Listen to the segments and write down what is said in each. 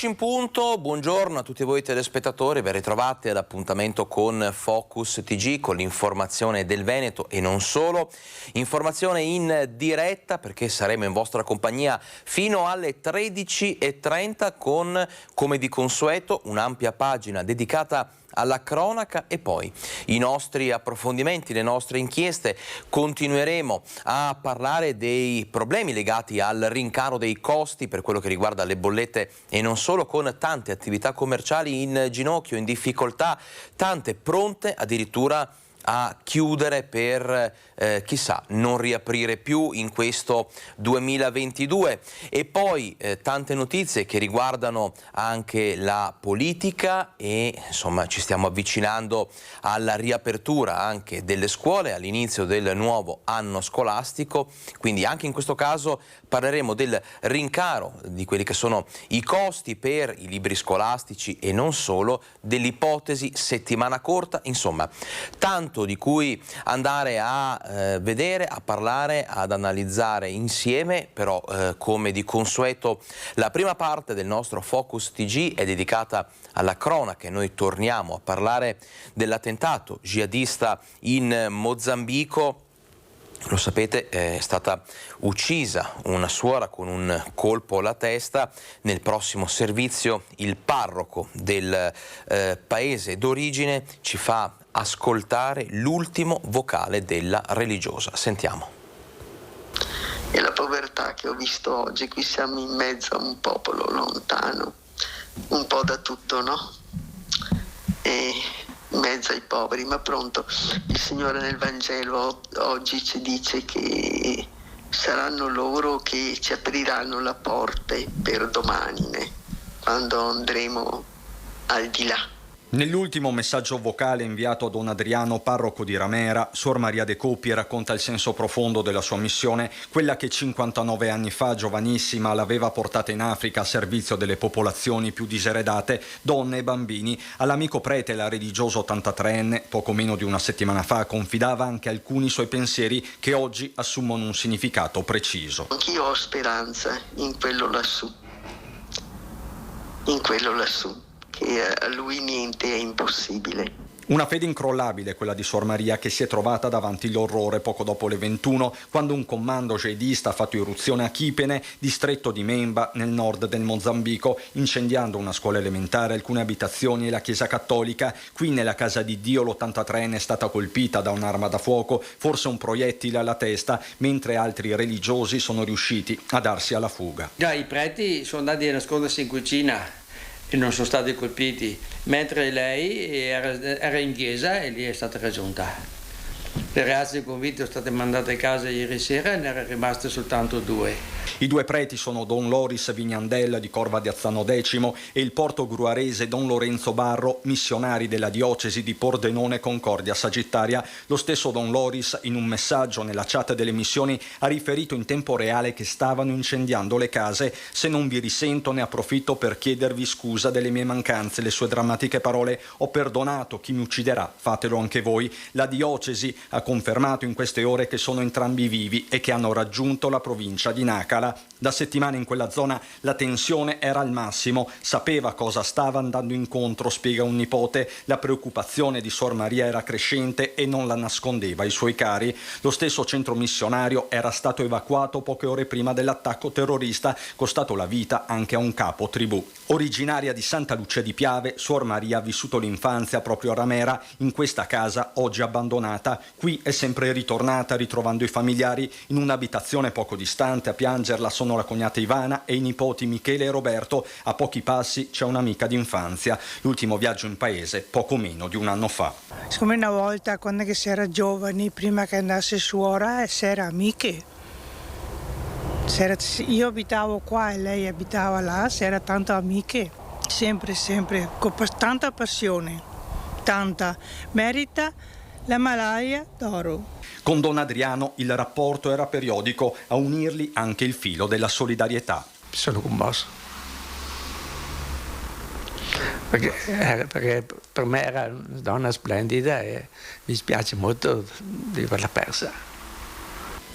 10 in punto, buongiorno a tutti voi telespettatori, ben ritrovati all'appuntamento con Focus TG, con l'informazione del Veneto e non solo. Informazione in diretta perché saremo in vostra compagnia fino alle 13:30 con, come di consueto, un'ampia pagina dedicata alla cronaca e poi i nostri approfondimenti, le nostre inchieste. Continueremo a parlare dei problemi legati al rincaro dei costi per quello che riguarda le bollette e non solo, con tante attività commerciali in ginocchio, in difficoltà, tante pronte addirittura a chiudere per chissà, non riaprire più in questo 2022. E poi tante notizie che riguardano anche la politica e insomma ci stiamo avvicinando alla riapertura anche delle scuole, all'inizio del nuovo anno scolastico, quindi anche in questo caso parleremo del rincaro di quelli che sono i costi per i libri scolastici e non solo, dell'ipotesi settimana corta, insomma tanto di cui andare a vedere, a parlare, ad analizzare insieme, però come di consueto la prima parte del nostro Focus TG è dedicata alla cronaca e noi torniamo a parlare dell'attentato jihadista in Mozambico. Lo sapete, è stata uccisa una suora con un colpo alla testa. Nel prossimo servizio il parroco del paese d'origine ci fa ascoltare l'ultimo vocale della religiosa. Sentiamo. E la povertà che ho visto oggi, qui siamo in mezzo a un popolo lontano, un po' da tutto, no? E in mezzo ai poveri, ma pronto, il Signore nel Vangelo oggi ci dice che saranno loro che ci apriranno le porte per domani, quando andremo al di là. Nell'ultimo messaggio vocale inviato a Don Adriano, parroco di Ramera, Suor Maria De Copi racconta il senso profondo della sua missione, quella che 59 anni fa, giovanissima, l'aveva portata in Africa a servizio delle popolazioni più diseredate, donne e bambini. All'amico prete, la religiosa 83enne, poco meno di una settimana fa, confidava anche alcuni suoi pensieri che oggi assumono un significato preciso. Anch'io ho speranza in quello lassù, che a lui niente è impossibile. Una fede incrollabile quella di Suor Maria, che si è trovata davanti all'orrore poco dopo le 21, quando un comando jihadista ha fatto irruzione a Kipene, distretto di Memba, nel nord del Mozambico, incendiando una scuola elementare, alcune abitazioni e la chiesa cattolica. Qui nella casa di Dio l'83enne è stata colpita da un'arma da fuoco, forse un proiettile alla testa, mentre altri religiosi sono riusciti a darsi alla fuga. Già, i preti sono andati a nascondersi in cucina e non sono stati colpiti, mentre lei era in chiesa e lì è stata raggiunta. Le ragazze convinte sono state mandate a casa ieri sera e ne erano rimaste soltanto 2. I due preti sono Don Loris Vignandel di Corva di Azzano X e il portogruarese Don Lorenzo Barro, missionari della diocesi di Pordenone Concordia Sagittaria. Lo stesso Don Loris, in un messaggio nella chat delle missioni, ha riferito in tempo reale che stavano incendiando le case. Se non vi risento, ne approfitto per chiedervi scusa delle mie mancanze. Le sue drammatiche parole: ho perdonato chi mi ucciderà, fatelo anche voi. La diocesi ha confermato in queste ore che sono entrambi vivi e che hanno raggiunto la provincia di Nacala. Da settimane in quella zona la tensione era al massimo, sapeva cosa stava andando incontro, spiega un nipote. La preoccupazione di Suor Maria era crescente e non la nascondeva ai suoi cari. Lo stesso centro missionario era stato evacuato poche ore prima dell'attacco terrorista, costato la vita anche a un capo tribù. Originaria di Santa Lucia di Piave, Suor Maria ha vissuto l'infanzia proprio a Ramera, in questa casa oggi abbandonata. Qui è sempre ritornata, ritrovando i familiari in un'abitazione poco distante. A piangerla sono la cognata Ivana e i nipoti Michele e Roberto. A pochi passi c'è un'amica d'infanzia. L'ultimo viaggio in paese poco meno di un anno fa. Come una volta, quando si era giovani, prima che andasse suora, si era amiche. Io abitavo qua e lei abitava là, si era tanto amiche, sempre, con tanta passione, tanta. Merita la medaglia d'oro. Con Don Adriano il rapporto era periodico, a unirli anche il filo della solidarietà. Sono commosso, perché per me era una donna splendida e mi spiace molto di averla persa.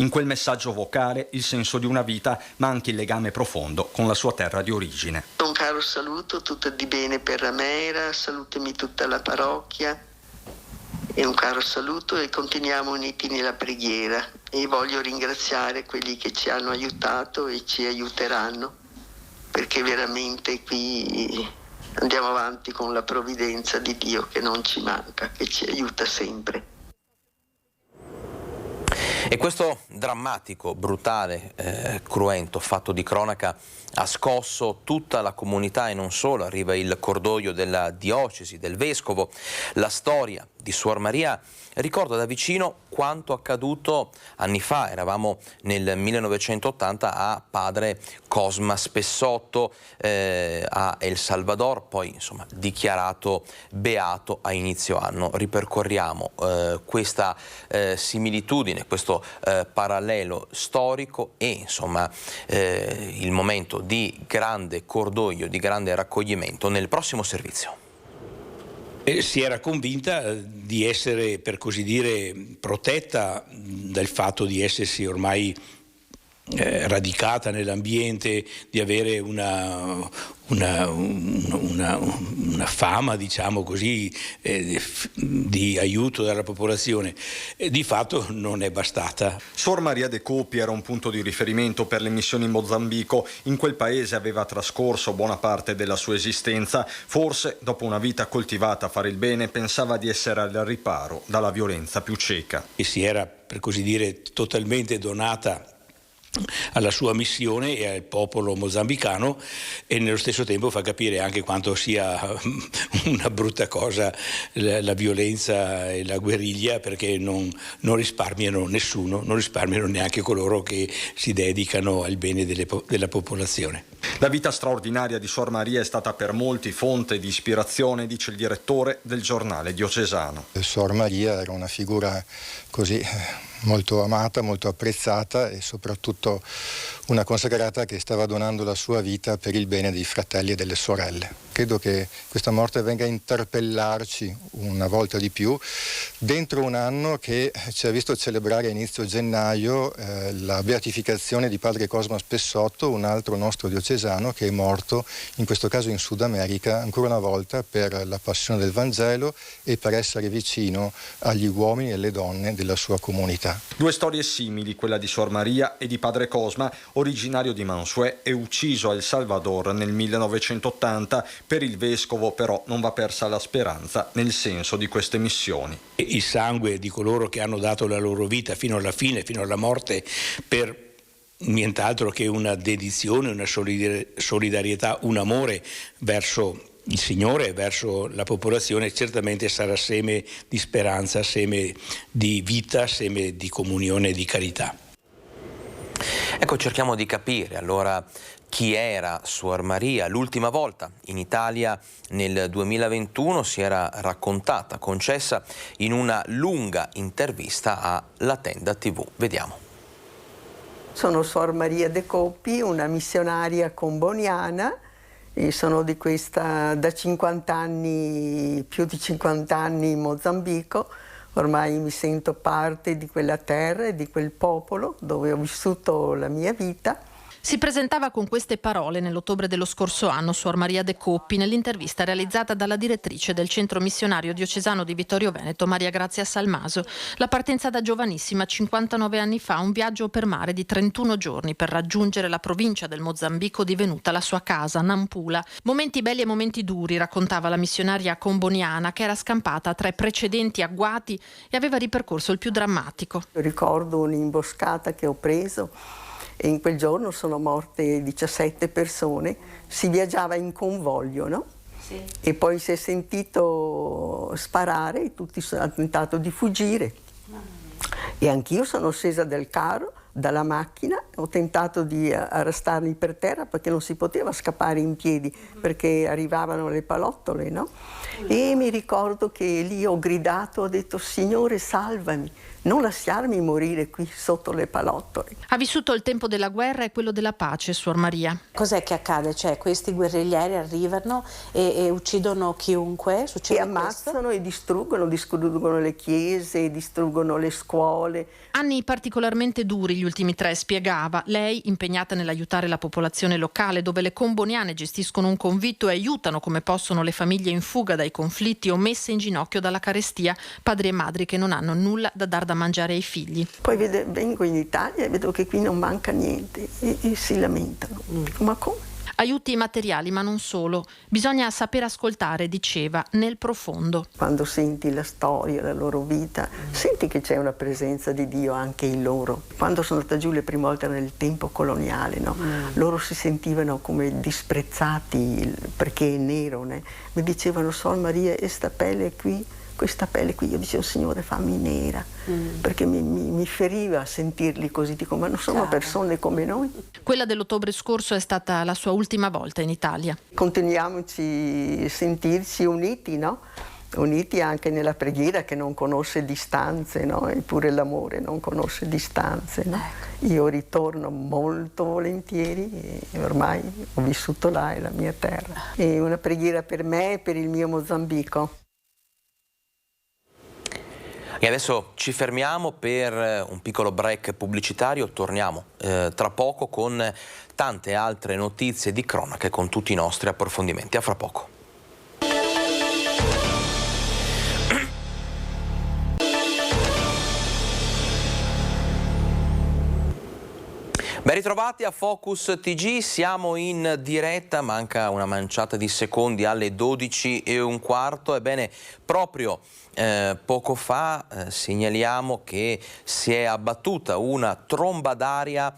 In quel messaggio vocale il senso di una vita, ma anche il legame profondo con la sua terra di origine. Un caro saluto, tutto di bene per Ramera, salutami tutta la parrocchia e un caro saluto e continuiamo uniti nella preghiera e voglio ringraziare quelli che ci hanno aiutato e ci aiuteranno, perché veramente qui andiamo avanti con la provvidenza di Dio che non ci manca, che ci aiuta sempre. E questo drammatico, brutale, cruento fatto di cronaca ha scosso tutta la comunità e non solo. Arriva il cordoglio della diocesi, del vescovo, la storia di Suor Maria ricorda da vicino quanto accaduto anni fa. Eravamo nel 1980 a Padre Cosma Spessotto a El Salvador, poi insomma dichiarato beato a inizio anno. Ripercorriamo questa similitudine, questo parallelo storico e insomma il momento di grande cordoglio, di grande raccoglimento nel prossimo servizio. Si era convinta di essere, per così dire, protetta dal fatto di essersi ormai radicata nell'ambiente, di avere una fama, diciamo così, di aiuto dalla popolazione. Di fatto non è bastata. Suor Maria de Copi era un punto di riferimento per le missioni in Mozambico. In quel paese aveva trascorso buona parte della sua esistenza. Forse, dopo una vita coltivata a fare il bene, pensava di essere al riparo dalla violenza più cieca. E si era, per così dire, totalmente donata alla sua missione e al popolo mozambicano, e nello stesso tempo fa capire anche quanto sia una brutta cosa la violenza e la guerriglia, perché non risparmiano nessuno, non risparmiano neanche coloro che si dedicano al bene della popolazione. La vita straordinaria di Suor Maria è stata per molti fonte di ispirazione, dice il direttore del giornale diocesano. Suor Maria era una figura così molto amata, molto apprezzata e soprattutto una consacrata che stava donando la sua vita per il bene dei fratelli e delle sorelle. Credo che questa morte venga a interpellarci una volta di più dentro un anno che ci ha visto celebrare a inizio gennaio la beatificazione di Padre Cosma Spessotto, un altro nostro diocesano che è morto, in questo caso in Sud America, ancora una volta per la passione del Vangelo e per essere vicino agli uomini e alle donne della sua comunità. Due storie simili, quella di Suor Maria e di Padre Cosma, originario di Mansué e ucciso a El Salvador nel 1980. Per il vescovo però non va persa la speranza nel senso di queste missioni. Il sangue di coloro che hanno dato la loro vita fino alla fine, fino alla morte, per nient'altro che una dedizione, una solidarietà, un amore verso il Signore, verso la popolazione, certamente sarà seme di speranza, seme di vita, seme di comunione e di carità. Ecco, cerchiamo di capire allora chi era Suor Maria. L'ultima volta in Italia nel 2021 si era raccontata, concessa in una lunga intervista a La Tenda TV. Vediamo. Sono Suor Maria de Copi, una missionaria comboniana, e sono di questa da 50 anni, più di 50 anni in Mozambico. Ormai mi sento parte di quella terra e di quel popolo dove ho vissuto la mia vita. Si presentava con queste parole nell'ottobre dello scorso anno Suor Maria de Copi nell'intervista realizzata dalla direttrice del centro missionario diocesano di Vittorio Veneto, Maria Grazia Salmaso. La partenza da giovanissima, 59 anni fa, un viaggio per mare di 31 giorni per raggiungere la provincia del Mozambico divenuta la sua casa, Nampula. Momenti belli e momenti duri, raccontava la missionaria comboniana, che era scampata tra i precedenti agguati e aveva ripercorso il più drammatico. Ricordo un'imboscata che ho preso e in quel giorno sono morte 17 persone. Si viaggiava in convoglio, no? Sì. E poi si è sentito sparare e tutti hanno tentato di fuggire. E anch'io sono scesa dal carro, dalla macchina, ho tentato di arrestarli per terra perché non si poteva scappare in piedi perché arrivavano le palottole, no? E mi ricordo che lì ho gridato, ho detto: Signore, salvami, non lasciarmi morire qui sotto le palottole. Ha vissuto il tempo della guerra e quello della pace, Suor Maria. Cos'è che accade? Cioè questi guerriglieri arrivano e uccidono chiunque? Succede e ammazzano e distruggono le chiese, distruggono le scuole. Anni particolarmente duri gli ultimi 3, spiegava. Lei impegnata nell'aiutare la popolazione locale, dove le comboniane gestiscono un convitto e aiutano come possono le famiglie in fuga dai conflitti o messe in ginocchio dalla carestia, padri e madri che non hanno nulla da dar da mangiare ai figli. Poi vengo in Italia e vedo che qui non manca niente e si lamentano. Dico, ma come? Aiuti materiali, ma non solo. Bisogna saper ascoltare, diceva, nel profondo. Quando senti la storia, la loro vita, senti che c'è una presenza di Dio anche in loro. Quando sono andata giù le prime volte nel tempo coloniale, no? Loro si sentivano come disprezzati perché è nero. Mi dicevano, Suor Maria, questa pelle qui, io dicevo, Signore, fammi nera, perché mi feriva sentirli così, dico, ma non sono persone come noi? Quella dell'ottobre scorso è stata la sua ultima volta in Italia. Continuiamoci a sentirci uniti, no? Uniti anche nella preghiera che non conosce distanze, no? Eppure l'amore non conosce distanze, no? Io ritorno molto volentieri e ormai ho vissuto là, è la mia terra. E una preghiera per me e per il mio Mozambico. E adesso ci fermiamo per un piccolo break pubblicitario, torniamo tra poco con tante altre notizie di cronaca e con tutti i nostri approfondimenti. A fra poco. Ben ritrovati a Focus TG, siamo in diretta, manca una manciata di secondi alle 12:15. Ebbene, proprio poco fa segnaliamo che si è abbattuta una tromba d'aria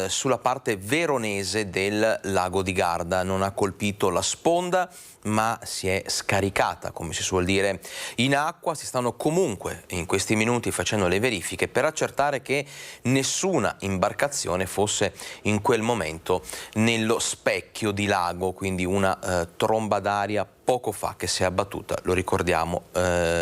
sulla parte veronese del lago di Garda. Non ha colpito la sponda, ma si è scaricata, come si suol dire, in acqua. Si stanno comunque in questi minuti facendo le verifiche per accertare che nessuna imbarcazione fosse in quel momento nello specchio di lago, quindi una tromba d'aria poco fa che si è abbattuta, lo ricordiamo,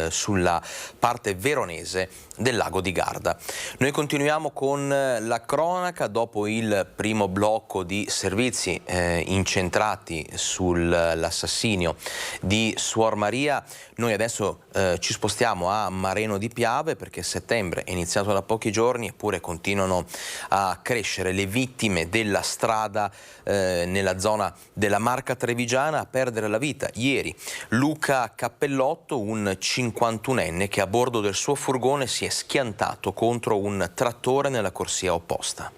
sulla parte veronese del lago di Garda. Noi continuiamo con la cronaca dopo il primo blocco di servizi incentrati sull'assassinio di Suor Maria. Noi adesso ci spostiamo a Mareno di Piave, perché settembre è iniziato da pochi giorni eppure continuano a crescere le vittime della strada nella zona della Marca Trevigiana. A perdere la vita ieri Luca Cappellotto, un 51enne che a bordo del suo furgone si è schiantato contro un trattore nella corsia opposta.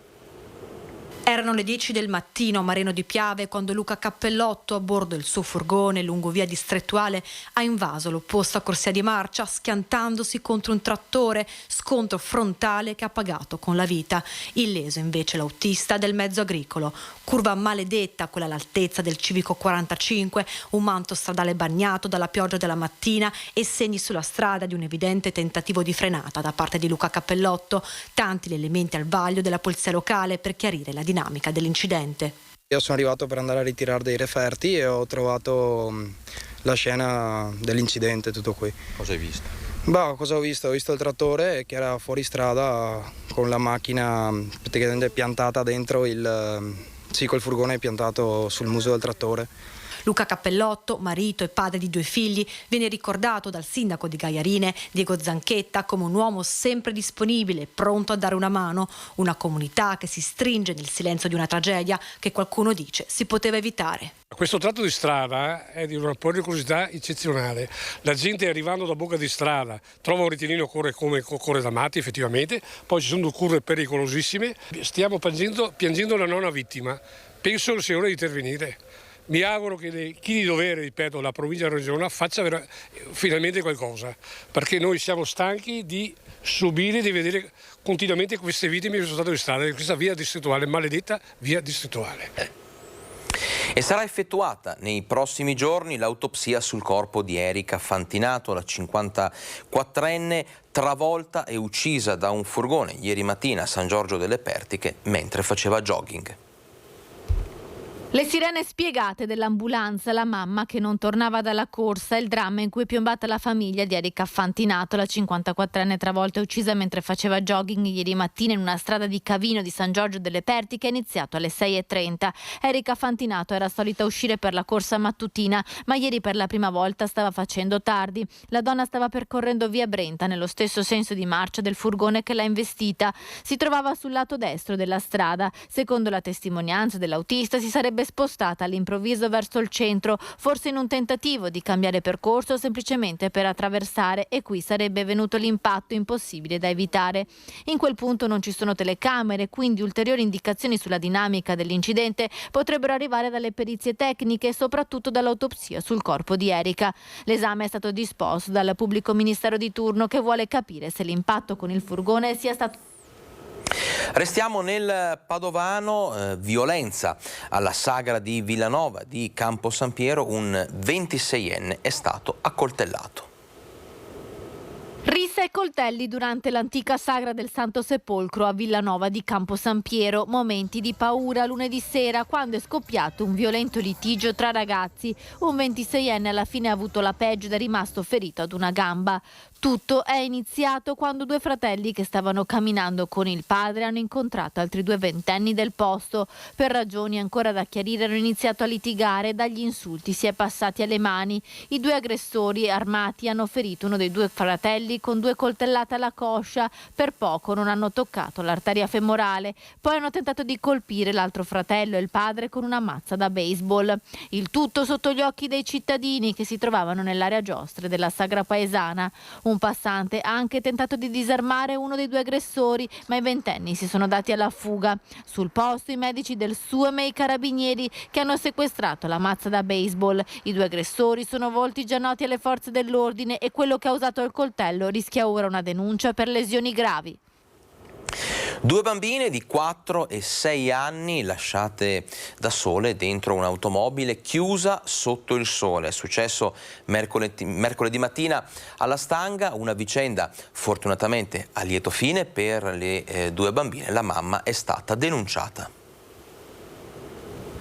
Erano le 10 del mattino a Mareno di Piave quando Luca Cappellotto, a bordo del suo furgone lungo via Distrettuale, ha invaso l'opposta corsia di marcia schiantandosi contro un trattore, scontro frontale che ha pagato con la vita. Illeso invece l'autista del mezzo agricolo. Curva maledetta, quella all'altezza del civico 45, un manto stradale bagnato dalla pioggia della mattina e segni sulla strada di un evidente tentativo di frenata da parte di Luca Cappellotto. Tanti gli elementi al vaglio della polizia locale per chiarire la dinamica dell'incidente. Io sono arrivato per andare a ritirare dei referti e ho trovato la scena dell'incidente, tutto qui. Cosa hai visto? Cosa ho visto? Ho visto il trattore che era fuori strada con la macchina praticamente piantata dentro col furgone piantato sul muso del trattore. Luca Cappellotto, marito e padre di 2 figli, viene ricordato dal sindaco di Gaiarine, Diego Zanchetta, come un uomo sempre disponibile, pronto a dare una mano, una comunità che si stringe nel silenzio di una tragedia che qualcuno dice si poteva evitare. Questo tratto di strada è di una pericolosità eccezionale. La gente arrivando da bocca di strada trova un ritinino, corre da matti effettivamente, poi ci sono 2 curve pericolosissime. Stiamo piangendo la nonna vittima, penso sia ora di intervenire. Mi auguro che chi di dovere, ripeto, la provincia e la regione faccia finalmente qualcosa, perché noi siamo stanchi di subire, di vedere continuamente queste vittime che sono state di strada, questa via distrettuale, maledetta via distrettuale. E sarà effettuata nei prossimi giorni l'autopsia sul corpo di Erika Fantinato, la 54enne travolta e uccisa da un furgone ieri mattina a San Giorgio delle Pertiche mentre faceva jogging. Le sirene spiegate dell'ambulanza, la mamma che non tornava dalla corsa, il dramma in cui è piombata la famiglia di Erika Fantinato, la 54enne travolta e uccisa mentre faceva jogging ieri mattina in una strada di Cavino di San Giorgio delle Pertiche, è iniziato alle 6:30. Erika Fantinato era solita uscire per la corsa mattutina, ma ieri per la prima volta stava facendo tardi. La donna stava percorrendo via Brenta nello stesso senso di marcia del furgone che l'ha investita. Si trovava sul lato destro della strada. Secondo la testimonianza dell'autista si sarebbe spostata all'improvviso verso il centro, forse in un tentativo di cambiare percorso o semplicemente per attraversare, e qui sarebbe venuto l'impatto impossibile da evitare. In quel punto non ci sono telecamere, quindi ulteriori indicazioni sulla dinamica dell'incidente potrebbero arrivare dalle perizie tecniche e soprattutto dall'autopsia sul corpo di Erika. L'esame è stato disposto dal pubblico ministero di turno, che vuole capire se l'impatto con il furgone sia stato... Restiamo nel padovano, violenza alla sagra di Villanova di Campo San Piero, un 26enne è stato accoltellato. Rissa e coltelli durante l'antica sagra del Santo Sepolcro a Villanova di Campo San Piero. Momenti di paura lunedì sera, quando è scoppiato un violento litigio tra ragazzi. Un 26enne alla fine ha avuto la peggio ed è rimasto ferito ad una gamba. Tutto è iniziato quando due fratelli che stavano camminando con il padre hanno incontrato altri due ventenni del posto. Per ragioni ancora da chiarire hanno iniziato a litigare, dagli insulti si è passati alle mani. I due aggressori armati hanno ferito uno dei due fratelli con 2 coltellate alla coscia. Per poco non hanno toccato l'arteria femorale. Poi hanno tentato di colpire l'altro fratello e il padre con una mazza da baseball. Il tutto sotto gli occhi dei cittadini che si trovavano nell'area giostre della sagra paesana. Un passante ha anche tentato di disarmare uno dei due aggressori, ma i ventenni si sono dati alla fuga. Sul posto i medici del SUEM e i carabinieri che hanno sequestrato la mazza da baseball. I due aggressori sono volti già noti alle forze dell'ordine e quello che ha usato il coltello rischia ora una denuncia per lesioni gravi. 2 bambine di 4 e 6 anni lasciate da sole dentro un'automobile chiusa sotto il sole. È successo mercoledì mattina alla Stanga, una vicenda fortunatamente a lieto fine per le 2 bambine. La mamma è stata denunciata.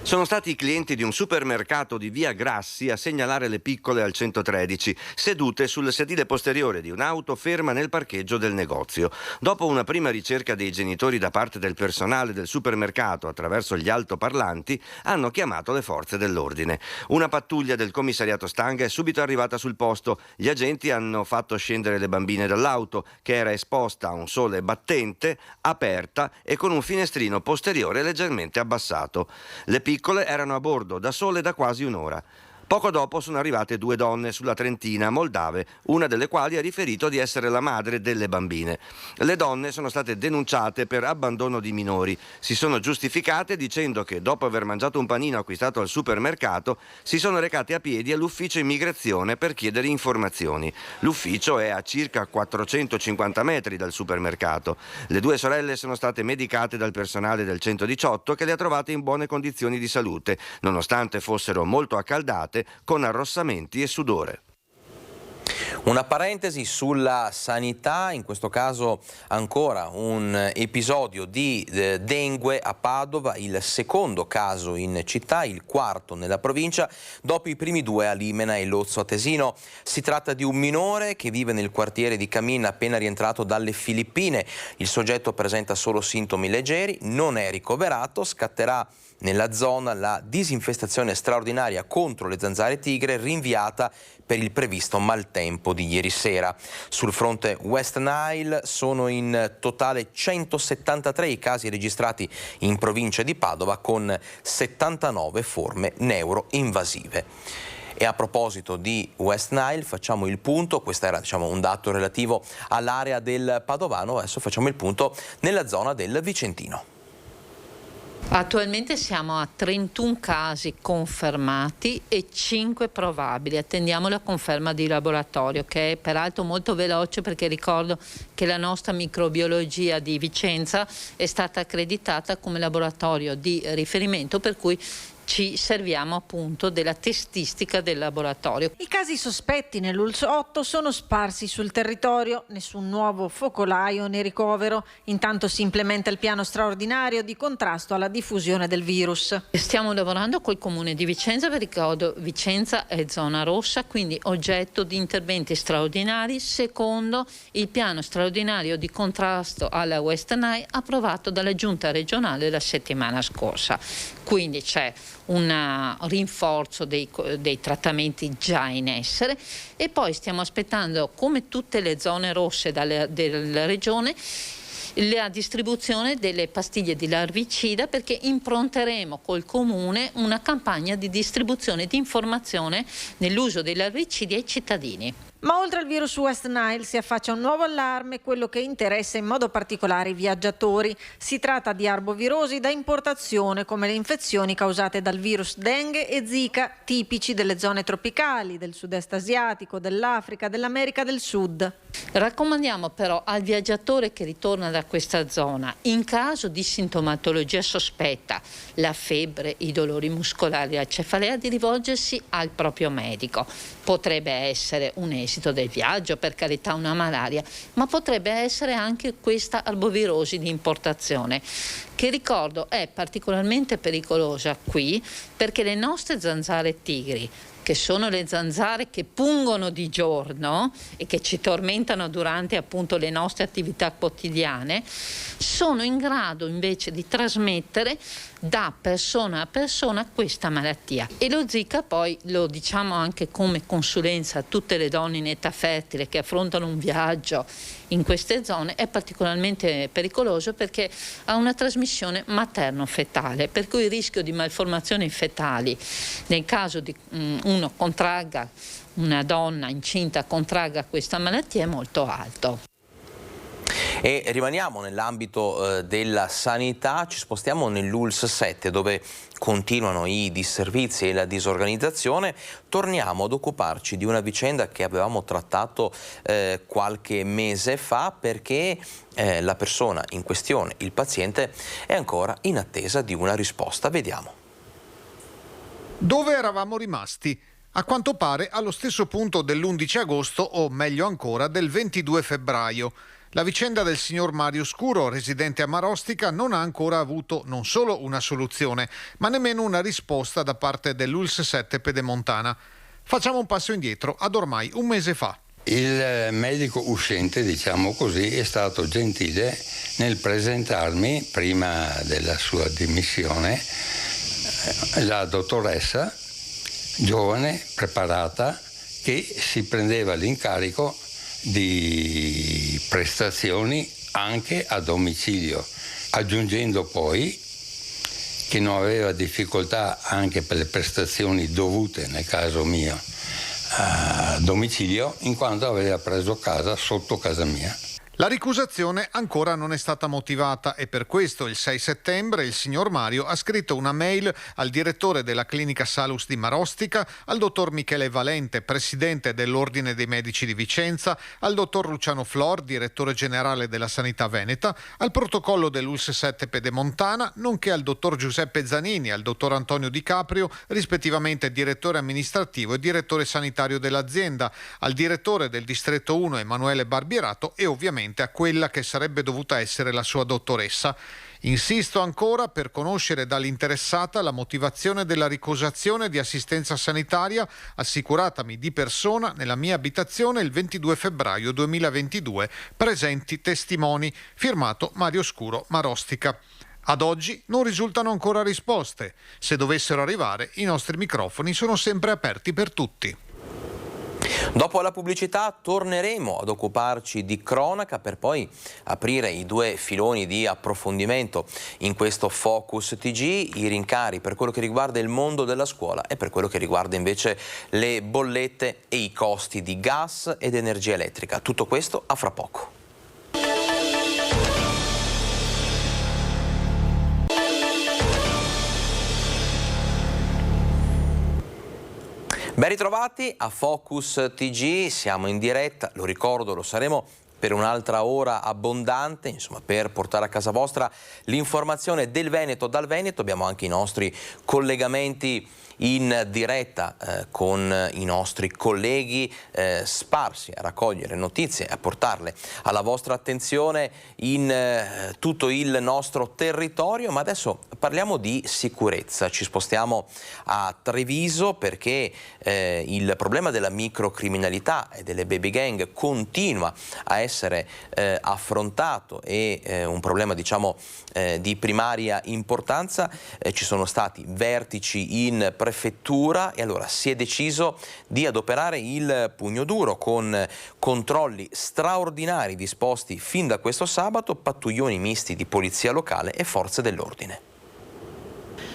Sono stati i clienti di un supermercato di via Grassi a segnalare le piccole al 113, sedute sul sedile posteriore di un'auto ferma nel parcheggio del negozio. Dopo una prima ricerca dei genitori da parte del personale del supermercato attraverso gli altoparlanti, hanno chiamato le forze dell'ordine. Una pattuglia del commissariato Stanga è subito arrivata sul posto. Gli agenti hanno fatto scendere le bambine dall'auto, che era esposta a un sole battente, aperta e con un finestrino posteriore leggermente abbassato. Le piccole erano a bordo da sole da quasi un'ora. Poco dopo sono arrivate 2 donne sulla Trentina, moldave, una delle quali ha riferito di essere la madre delle bambine. Le donne sono state denunciate per abbandono di minori. Si sono giustificate dicendo che dopo aver mangiato un panino acquistato al supermercato si sono recate a piedi all'ufficio immigrazione per chiedere informazioni. L'ufficio è a circa 450 metri dal supermercato. Le 2 sorelle sono state medicate dal personale del 118 che le ha trovate in buone condizioni di salute, nonostante fossero molto accaldate, con arrossamenti e sudore. Una parentesi sulla sanità, in questo caso ancora un episodio di dengue a Padova, il secondo caso in città, il quarto nella provincia, dopo i primi 2 a Limena e Lozzo a Tesino. Si tratta di un minore che vive nel quartiere di Camin, appena rientrato dalle Filippine. Il soggetto presenta solo sintomi leggeri, non è ricoverato, scatterà nella zona la disinfestazione straordinaria contro le zanzare tigre rinviata per il previsto maltempo di ieri sera. Sul fronte West Nile sono in totale 173 i casi registrati in provincia di Padova, con 79 forme neuroinvasive. E a proposito di West Nile facciamo il punto, questo era un dato relativo all'area del Padovano, adesso facciamo il punto nella zona del Vicentino. Attualmente siamo a 31 casi confermati e 5 probabili. Attendiamo la conferma di laboratorio, che è peraltro molto veloce, perché ricordo che la nostra microbiologia di Vicenza è stata accreditata come laboratorio di riferimento, per cui ci serviamo appunto della testistica del laboratorio. I casi sospetti nell'ULSS 8 sono sparsi sul territorio, nessun nuovo focolaio né ricovero. Intanto si implementa il piano straordinario di contrasto alla diffusione del virus. Stiamo lavorando col comune di Vicenza, vi ricordo Vicenza è zona rossa, quindi oggetto di interventi straordinari secondo il piano straordinario di contrasto alla West Nile approvato dalla giunta regionale la settimana scorsa. Quindi c'è un rinforzo dei trattamenti già in essere e poi stiamo aspettando, come tutte le zone rosse della regione, la distribuzione delle pastiglie di larvicida, perché impronteremo col comune una campagna di distribuzione di informazione nell'uso dei larvicidi ai cittadini. Ma oltre al virus West Nile si affaccia un nuovo allarme, quello che interessa in modo particolare i viaggiatori. Si tratta di arbovirosi da importazione, come le infezioni causate dal virus Dengue e Zika, tipici delle zone tropicali, del sud-est asiatico, dell'Africa, dell'America del Sud. Raccomandiamo però al viaggiatore che ritorna da questa zona, in caso di sintomatologia sospetta, la febbre, i dolori muscolari, la cefalea, di rivolgersi al proprio medico. Potrebbe essere un esito del viaggio, per carità una malaria, ma potrebbe essere anche questa arbovirosi di importazione, che ricordo è particolarmente pericolosa qui perché le nostre zanzare tigri, che sono le zanzare che pungono di giorno e che ci tormentano durante appunto le nostre attività quotidiane, sono in grado invece di trasmettere da persona a persona questa malattia. E lo Zika, poi lo diciamo anche come consulenza a tutte le donne in età fertile che affrontano un viaggio in queste zone, è particolarmente pericoloso perché ha una trasmissione materno-fetale, per cui il rischio di malformazioni fetali nel caso di una donna incinta contragga questa malattia è molto alto. E rimaniamo nell'ambito della sanità, ci spostiamo nell'ULSS 7 dove continuano i disservizi e la disorganizzazione. Torniamo ad occuparci di una vicenda che avevamo trattato qualche mese fa, perché la persona in questione, il paziente, è ancora in attesa di una risposta. Vediamo. Dove eravamo rimasti? A quanto pare allo stesso punto dell'11 agosto o meglio ancora del 22 febbraio. La vicenda del signor Mario Scuro, residente a Marostica, non ha ancora avuto non solo una soluzione, ma nemmeno una risposta da parte dell'ULSS 7 Pedemontana. Facciamo un passo indietro ad ormai un mese fa. Il medico uscente, diciamo così, è stato gentile nel presentarmi, prima della sua dimissione, la dottoressa giovane, preparata, che si prendeva l'incarico di prestazioni anche a domicilio, aggiungendo poi che non aveva difficoltà anche per le prestazioni dovute, nel caso mio, a domicilio, in quanto aveva preso casa sotto casa mia. La ricusazione ancora non è stata motivata e per questo il 6 settembre il signor Mario ha scritto una mail al direttore della clinica Salus di Marostica, al dottor Michele Valente, presidente dell'Ordine dei Medici di Vicenza, al dottor Luciano Flor, direttore generale della Sanità Veneta, al protocollo dell'ULSS 7 Pedemontana, nonché al dottor Giuseppe Zanini e al dottor Antonio Di Caprio, rispettivamente direttore amministrativo e direttore sanitario dell'azienda, al direttore del distretto 1 Emanuele Barbierato e ovviamente a quella che sarebbe dovuta essere la sua dottoressa. Insisto ancora per conoscere dall'interessata la motivazione della ricusazione di assistenza sanitaria assicuratami di persona nella mia abitazione il 22 febbraio 2022, presenti testimoni, firmato Mario Scuro Marostica. Ad oggi non risultano ancora risposte. Se dovessero arrivare, i nostri microfoni sono sempre aperti per tutti. Dopo la pubblicità torneremo ad occuparci di cronaca per poi aprire i due filoni di approfondimento in questo Focus TG, i rincari per quello che riguarda il mondo della scuola e per quello che riguarda invece le bollette e i costi di gas ed energia elettrica. Tutto questo a fra poco. Ben ritrovati a Focus TG, siamo in diretta, lo ricordo, lo saremo per un'altra ora abbondante, insomma, per portare a casa vostra l'informazione del Veneto dal Veneto. Abbiamo anche i nostri collegamenti in diretta con i nostri colleghi sparsi a raccogliere notizie e a portarle alla vostra attenzione in tutto il nostro territorio. Ma adesso parliamo di sicurezza, ci spostiamo a Treviso perché il problema della microcriminalità e delle baby gang continua a essere affrontato e un problema, diciamo, di primaria importanza. Ci sono stati vertici in prefettura e allora si è deciso di adoperare il pugno duro con controlli straordinari disposti fin da questo sabato, pattuglioni misti di polizia locale e forze dell'ordine.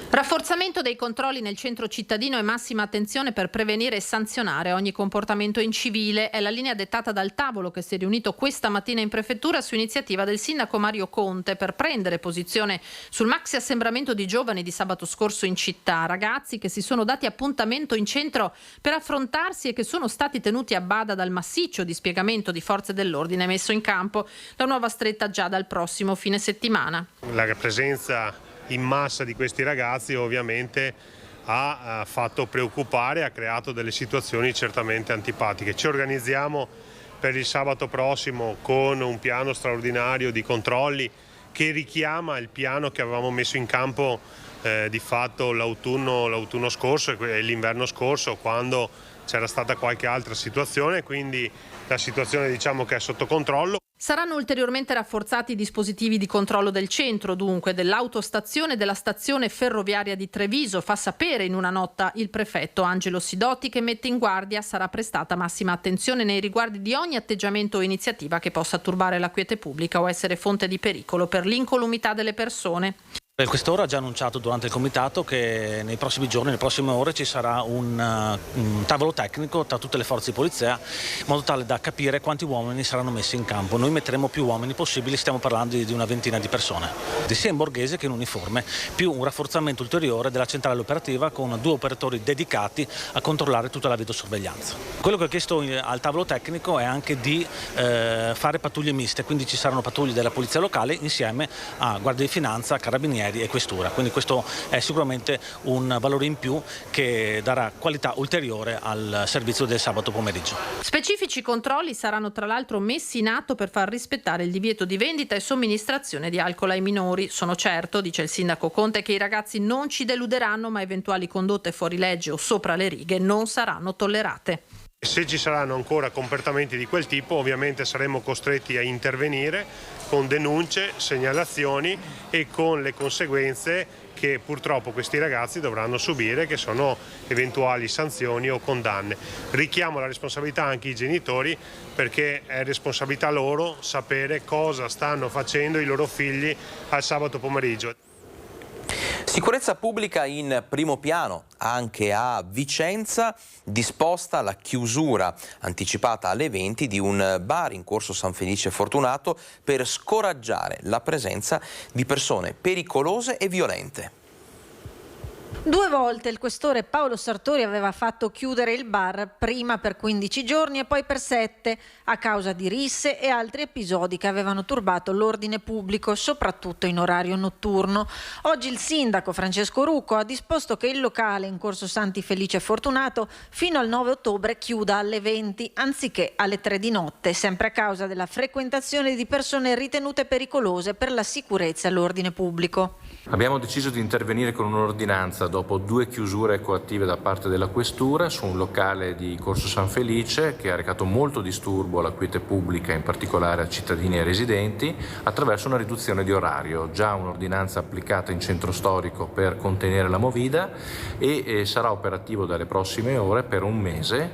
Rafforzamento dei controlli nel centro cittadino e massima attenzione per prevenire e sanzionare ogni comportamento incivile è la linea dettata dal tavolo che si è riunito questa mattina in prefettura su iniziativa del sindaco Mario Conte per prendere posizione sul maxi assembramento di giovani di sabato scorso in città, ragazzi che si sono dati appuntamento in centro per affrontarsi e che sono stati tenuti a bada dal massiccio dispiegamento di forze dell'ordine messo in campo, la nuova stretta già dal prossimo fine settimana. La presenza in massa di questi ragazzi ovviamente ha fatto preoccupare, ha creato delle situazioni certamente antipatiche. Ci organizziamo per il sabato prossimo con un piano straordinario di controlli che richiama il piano che avevamo messo in campo di fatto l'autunno scorso e l'inverno scorso, quando c'era stata qualche altra situazione, quindi la situazione, diciamo, che è sotto controllo. Saranno ulteriormente rafforzati i dispositivi di controllo del centro, dunque dell'autostazione e della stazione ferroviaria di Treviso, fa sapere in una nota il prefetto Angelo Sidotti, che mette in guardia sarà prestata massima attenzione nei riguardi di ogni atteggiamento o iniziativa che possa turbare la quiete pubblica o essere fonte di pericolo per l'incolumità delle persone. Il questore ha già annunciato durante il comitato che nei prossimi giorni, nelle prossime ore ci sarà un tavolo tecnico tra tutte le forze di polizia in modo tale da capire quanti uomini saranno messi in campo. Noi metteremo più uomini possibili, stiamo parlando di una ventina di persone, sia in borghese che in uniforme, più un rafforzamento ulteriore della centrale operativa con 2 operatori dedicati a controllare tutta la videosorveglianza. Quello che ho chiesto al tavolo tecnico è anche di fare pattuglie miste, quindi ci saranno pattuglie della polizia locale insieme a Guardia di Finanza, Carabinieri e Questura, quindi questo è sicuramente un valore in più che darà qualità ulteriore al servizio del sabato pomeriggio. Specifici controlli saranno tra l'altro messi in atto per far rispettare il divieto di vendita e somministrazione di alcol ai minori. Sono certo, dice il sindaco Conte, che i ragazzi non ci deluderanno, ma eventuali condotte fuori legge o sopra le righe non saranno tollerate. Se ci saranno ancora comportamenti di quel tipo, ovviamente saremo costretti a intervenire con denunce, segnalazioni e con le conseguenze che purtroppo questi ragazzi dovranno subire, che sono eventuali sanzioni o condanne. Richiamo la responsabilità anche ai genitori, perché è responsabilità loro sapere cosa stanno facendo i loro figli al sabato pomeriggio. Sicurezza pubblica in primo piano anche a Vicenza, disposta la chiusura anticipata alle 20 di un bar in Corso San Felice Fortunato per scoraggiare la presenza di persone pericolose e violente. 2 volte il questore Paolo Sartori aveva fatto chiudere il bar, prima per 15 giorni e poi per 7, a causa di risse e altri episodi che avevano turbato l'ordine pubblico, soprattutto in orario notturno. Oggi il sindaco Francesco Rucco ha disposto che il locale in Corso Santi Felice Fortunato fino al 9 ottobre chiuda alle 20, anziché alle 3 di notte, sempre a causa della frequentazione di persone ritenute pericolose per la sicurezza e l'ordine pubblico. Abbiamo deciso di intervenire con un'ordinanza dopo 2 chiusure coattive da parte della Questura su un locale di Corso San Felice che ha recato molto disturbo alla quiete pubblica, in particolare a cittadini e residenti, attraverso una riduzione di orario. Già un'ordinanza applicata in centro storico per contenere la movida e sarà operativo dalle prossime ore per un mese,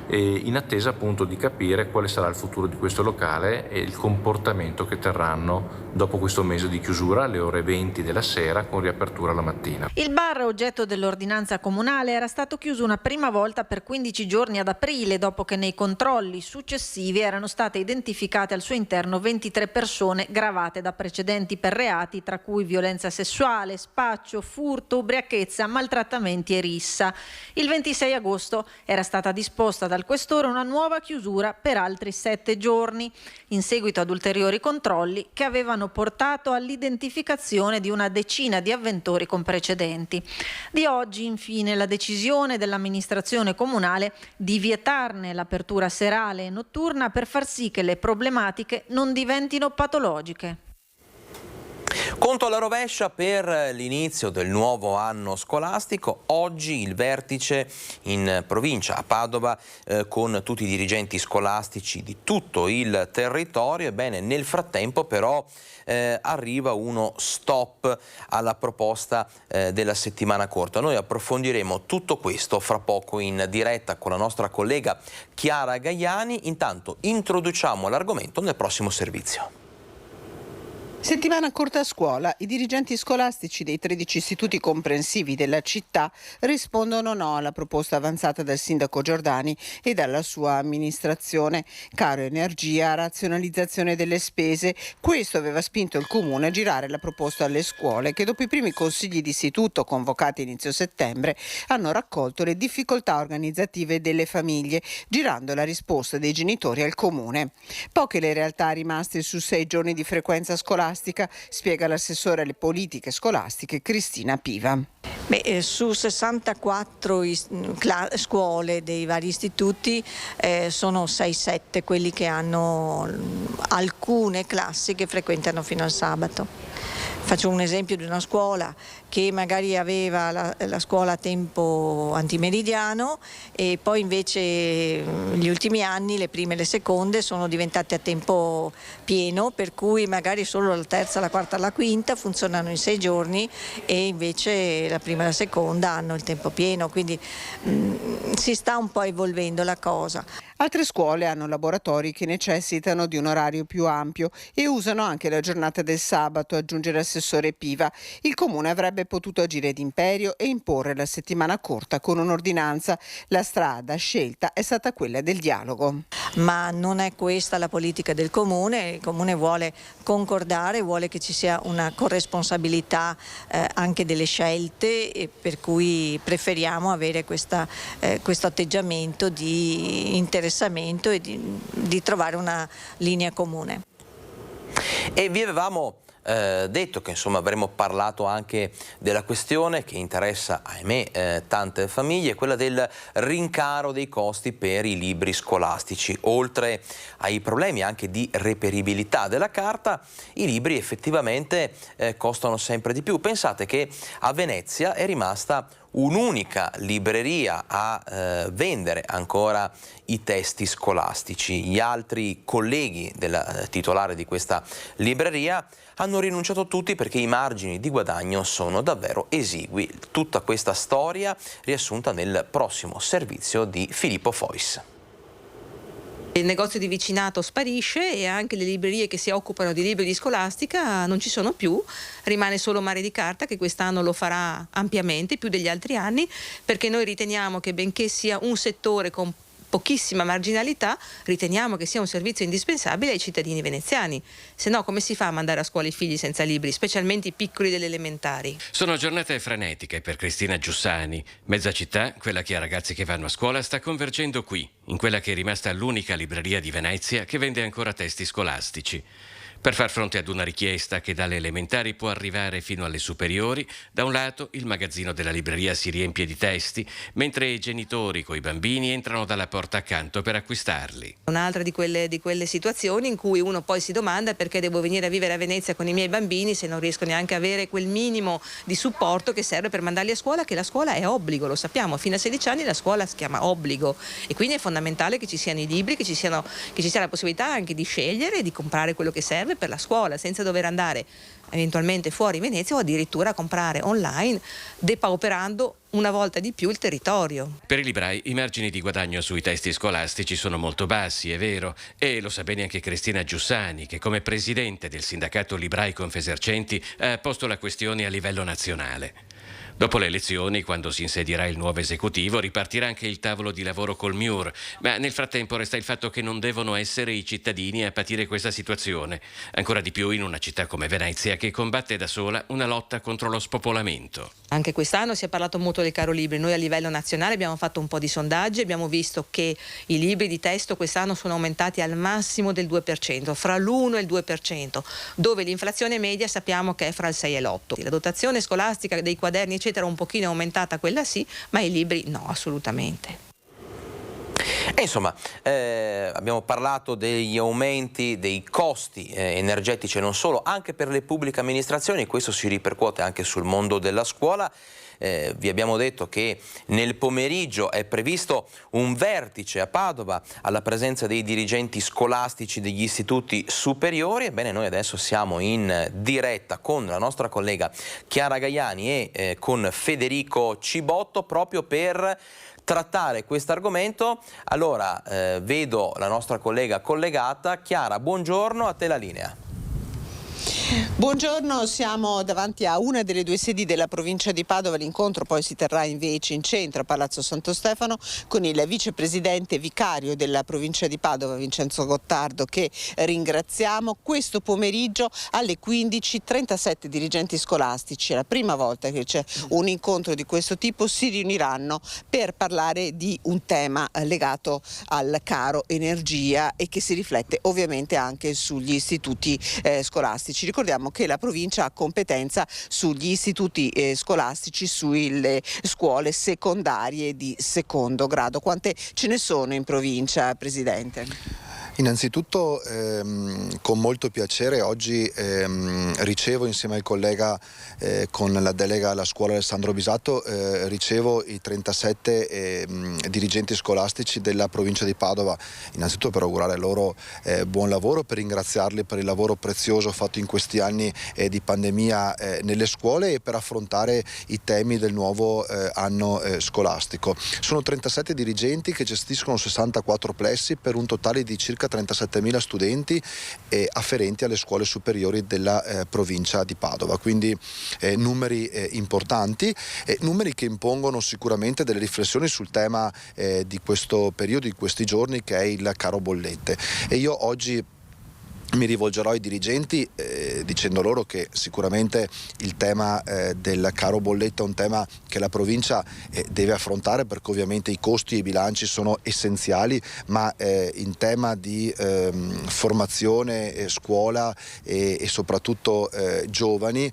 in attesa appunto di capire quale sarà il futuro di questo locale e il comportamento che terranno dopo questo mese di chiusura alle ore 20 della sera con riapertura la mattina. Il bar oggetto oggetto dell'ordinanza comunale era stato chiuso una prima volta per 15 giorni ad aprile, dopo che nei controlli successivi erano state identificate al suo interno 23 persone gravate da precedenti per reati, tra cui violenza sessuale, spaccio, furto, ubriachezza, maltrattamenti e rissa. Il 26 agosto era stata disposta dal questore una nuova chiusura per altri 7 giorni, in seguito ad ulteriori controlli che avevano portato all'identificazione di una decina di avventori con precedenti. Di oggi, infine, la decisione dell'amministrazione comunale di vietarne l'apertura serale e notturna per far sì che le problematiche non diventino patologiche. Conto alla rovescia per l'inizio del nuovo anno scolastico. Oggi il vertice in provincia a Padova con tutti i dirigenti scolastici di tutto il territorio. Ebbene, nel frattempo però arriva uno stop alla proposta della settimana corta. Noi approfondiremo tutto questo fra poco in diretta con la nostra collega Chiara Gaiani. Intanto introduciamo l'argomento nel prossimo servizio. Settimana corta a scuola. I dirigenti scolastici dei 13 istituti comprensivi della città rispondono no alla proposta avanzata dal sindaco Giordani e dalla sua amministrazione. Caro energia, razionalizzazione delle spese. Questo aveva spinto il comune a girare la proposta alle scuole che dopo i primi consigli d'istituto convocati inizio settembre hanno raccolto le difficoltà organizzative delle famiglie, girando la risposta dei genitori al comune. Poche le realtà rimaste su 6 giorni di frequenza scolastica, spiega l'assessore alle politiche scolastiche Cristina Piva. Su 64 scuole dei vari istituti sono 6-7 quelli che hanno alcune classi che frequentano fino al sabato. Faccio un esempio di una scuola che magari aveva la scuola a tempo antimeridiano e poi invece gli ultimi anni, le prime e le seconde, sono diventate a tempo pieno, per cui magari solo la terza, la quarta e la quinta funzionano in 6 giorni e invece la prima e la seconda hanno il tempo pieno, quindi si sta un po' evolvendo la cosa. Altre scuole hanno laboratori che necessitano di un orario più ampio e usano anche la giornata del sabato, aggiunge l'assessore Piva. Il comune avrebbe potuto agire d'imperio e imporre la settimana corta con un'ordinanza. La strada scelta è stata quella del dialogo. Ma non è questa la politica del comune. Il comune vuole concordare, vuole che ci sia una corresponsabilità anche delle scelte, e per cui preferiamo avere questo atteggiamento di interessamento e di trovare una linea comune. E vi avevamo detto che insomma avremmo parlato anche della questione che interessa, ahimè, tante famiglie, quella del rincaro dei costi per i libri scolastici. Oltre ai problemi anche di reperibilità della carta, i libri effettivamente costano sempre di più. Pensate che a Venezia è rimasta un'unica libreria a vendere ancora i testi scolastici. Gli altri colleghi della titolare di questa libreria hanno rinunciato tutti perché i margini di guadagno sono davvero esigui. Tutta questa storia riassunta nel prossimo servizio di Filippo Fois. Il negozio di vicinato sparisce e anche le librerie che si occupano di libri di scolastica non ci sono più, rimane solo Mare di Carta che quest'anno lo farà ampiamente, più degli altri anni, perché noi riteniamo che benché sia un settore con pochissima marginalità, riteniamo che sia un servizio indispensabile ai cittadini veneziani. Se no, come si fa a mandare a scuola i figli senza libri, specialmente i piccoli delle elementari? Sono giornate frenetiche per Cristina Giussani. Mezza città, quella che ha ragazzi che vanno a scuola, sta convergendo qui, in quella che è rimasta l'unica libreria di Venezia che vende ancora testi scolastici. Per far fronte ad una richiesta che dalle elementari può arrivare fino alle superiori, da un lato il magazzino della libreria si riempie di testi, mentre i genitori coi bambini entrano dalla porta accanto per acquistarli. Un'altra di quelle situazioni in cui uno poi si domanda perché devo venire a vivere a Venezia con i miei bambini se non riesco neanche a avere quel minimo di supporto che serve per mandarli a scuola, che la scuola è obbligo, lo sappiamo, fino a 16 anni la scuola si chiama obbligo e quindi è fondamentale che ci siano i libri, che ci sia la possibilità anche di scegliere e di comprare quello che serve per la scuola senza dover andare eventualmente fuori Venezia o addirittura comprare online, depauperando una volta di più il territorio. Per i librai i margini di guadagno sui testi scolastici sono molto bassi, è vero, e lo sa bene anche Cristina Giussani, che come presidente del sindacato Librai Confesercenti ha posto la questione a livello nazionale. Dopo le elezioni, quando si insedierà il nuovo esecutivo, ripartirà anche il tavolo di lavoro col MIUR, ma nel frattempo resta il fatto che non devono essere i cittadini a patire questa situazione, ancora di più in una città come Venezia che combatte da sola una lotta contro lo spopolamento. Anche quest'anno si è parlato molto del caro libri. Noi a livello nazionale abbiamo fatto un po' di sondaggi e abbiamo visto che i libri di testo quest'anno sono aumentati al massimo del 2%, fra l'1 e il 2%, dove l'inflazione media sappiamo che è fra il 6 e l'8. La dotazione scolastica dei quaderni eccetera un pochino è aumentata, quella sì, ma i libri no, assolutamente. E insomma, abbiamo parlato degli aumenti dei costi energetici e non solo, anche per le pubbliche amministrazioni. Questo si ripercuote anche sul mondo della scuola. Vi abbiamo detto che nel pomeriggio è previsto un vertice a Padova alla presenza dei dirigenti scolastici degli istituti superiori. Ebbene, noi adesso siamo in diretta con la nostra collega Chiara Gaiani e con Federico Cibotto proprio per trattare questo argomento. Allora, vedo la nostra collega collegata. Chiara, buongiorno, a te la linea. Buongiorno, siamo davanti a una delle due sedi della provincia di Padova. L'incontro poi si terrà invece in centro a Palazzo Santo Stefano con il vicepresidente vicario della provincia di Padova, Vincenzo Gottardo, che ringraziamo. Questo pomeriggio alle 15 37 dirigenti scolastici, è la prima volta che c'è un incontro di questo tipo, si riuniranno per parlare di un tema legato al caro energia e che si riflette ovviamente anche sugli istituti scolastici. Ricordiamo che la provincia ha competenza sugli istituti scolastici, sulle scuole secondarie di secondo grado. Quante ce ne sono in provincia, Presidente? Innanzitutto con molto piacere oggi ricevo insieme al collega con la delega alla scuola Alessandro Bisato, ricevo i 37 dirigenti scolastici della provincia di Padova, innanzitutto per augurare loro buon lavoro, per ringraziarli per il lavoro prezioso fatto in questi anni di pandemia nelle scuole e per affrontare i temi del nuovo anno scolastico. Sono 37 dirigenti che gestiscono 64 plessi per un totale di circa 37.000 studenti afferenti alle scuole superiori della provincia di Padova, quindi numeri importanti, numeri che impongono sicuramente delle riflessioni sul tema di questo periodo, di questi giorni, che è il caro bollette. E io oggi mi rivolgerò ai dirigenti dicendo loro che sicuramente il tema del caro bolletta è un tema che la provincia deve affrontare, perché ovviamente i costi e i bilanci sono essenziali, ma in tema di formazione, scuola e soprattutto giovani,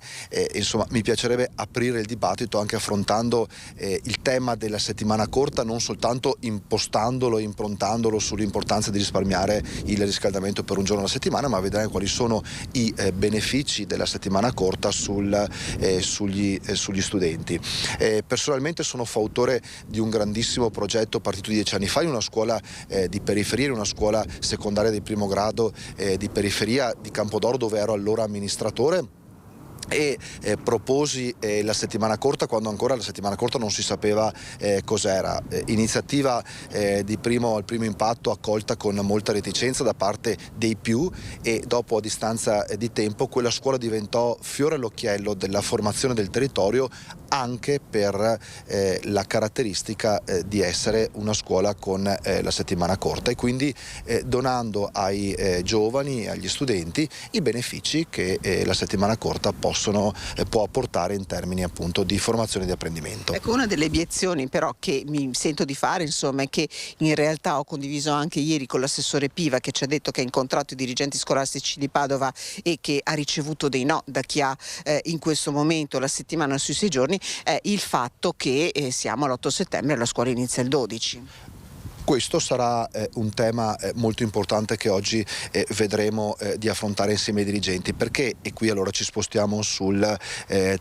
insomma mi piacerebbe aprire il dibattito anche affrontando il tema della settimana corta, non soltanto impostandolo e improntandolo sull'importanza di risparmiare il riscaldamento per un giorno alla settimana, ma vedremo quali sono i benefici della settimana corta sugli studenti. Personalmente sono fautore di un grandissimo progetto partito 10 anni fa in una scuola di periferia, in una scuola secondaria di primo grado di periferia di Campodoro, dove ero allora amministratore. E proposi la settimana corta quando ancora la settimana corta non si sapeva cos'era. Iniziativa al primo impatto accolta con molta reticenza da parte dei più, e dopo, a distanza di tempo, quella scuola diventò fiore all'occhiello della formazione del territorio, anche per la caratteristica di essere una scuola con la settimana corta, e quindi donando ai giovani e agli studenti i benefici che la settimana corta può apportare in termini appunto di formazione e di apprendimento. Ecco, una delle obiezioni però che mi sento di fare, insomma, è che in realtà ho condiviso anche ieri con l'assessore Piva, che ci ha detto che ha incontrato i dirigenti scolastici di Padova e che ha ricevuto dei no da chi ha in questo momento la settimana sui 6 giorni, il fatto che siamo all'8 settembre e la scuola inizia il 12. Questo sarà un tema molto importante che oggi vedremo di affrontare insieme ai dirigenti, perché, e qui allora ci spostiamo sul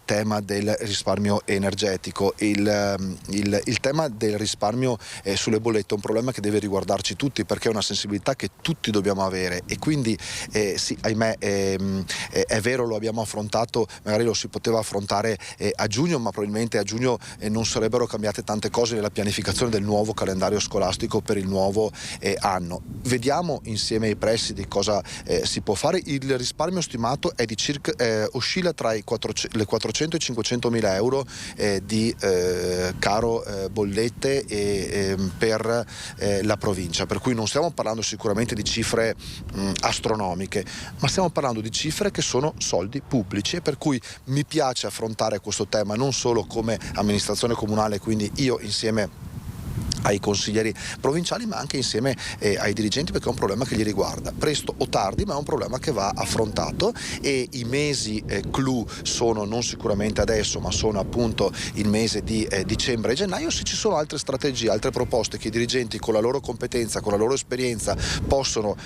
tema del risparmio energetico, il tema del risparmio sulle bollette è un problema che deve riguardarci tutti, perché è una sensibilità che tutti dobbiamo avere, e quindi sì, ahimè, è vero, lo abbiamo affrontato, magari lo si poteva affrontare a giugno, ma probabilmente a giugno non sarebbero cambiate tante cose nella pianificazione del nuovo calendario scolastico elettrico per il nuovo anno. Vediamo insieme ai prezzi di cosa si può fare. Il risparmio stimato è di circa, oscilla tra le 400 e i 500 mila euro di caro bollette per la provincia, per cui non stiamo parlando sicuramente di cifre astronomiche, ma stiamo parlando di cifre che sono soldi pubblici, e per cui mi piace affrontare questo tema non solo come amministrazione comunale, quindi io insieme ai consiglieri provinciali, ma anche insieme ai dirigenti, perché è un problema che li riguarda presto o tardi, ma è un problema che va affrontato, e i mesi clou sono non sicuramente adesso, ma sono appunto il mese di dicembre e gennaio. Se ci sono altre strategie, altre proposte che i dirigenti con la loro competenza, con la loro esperienza possono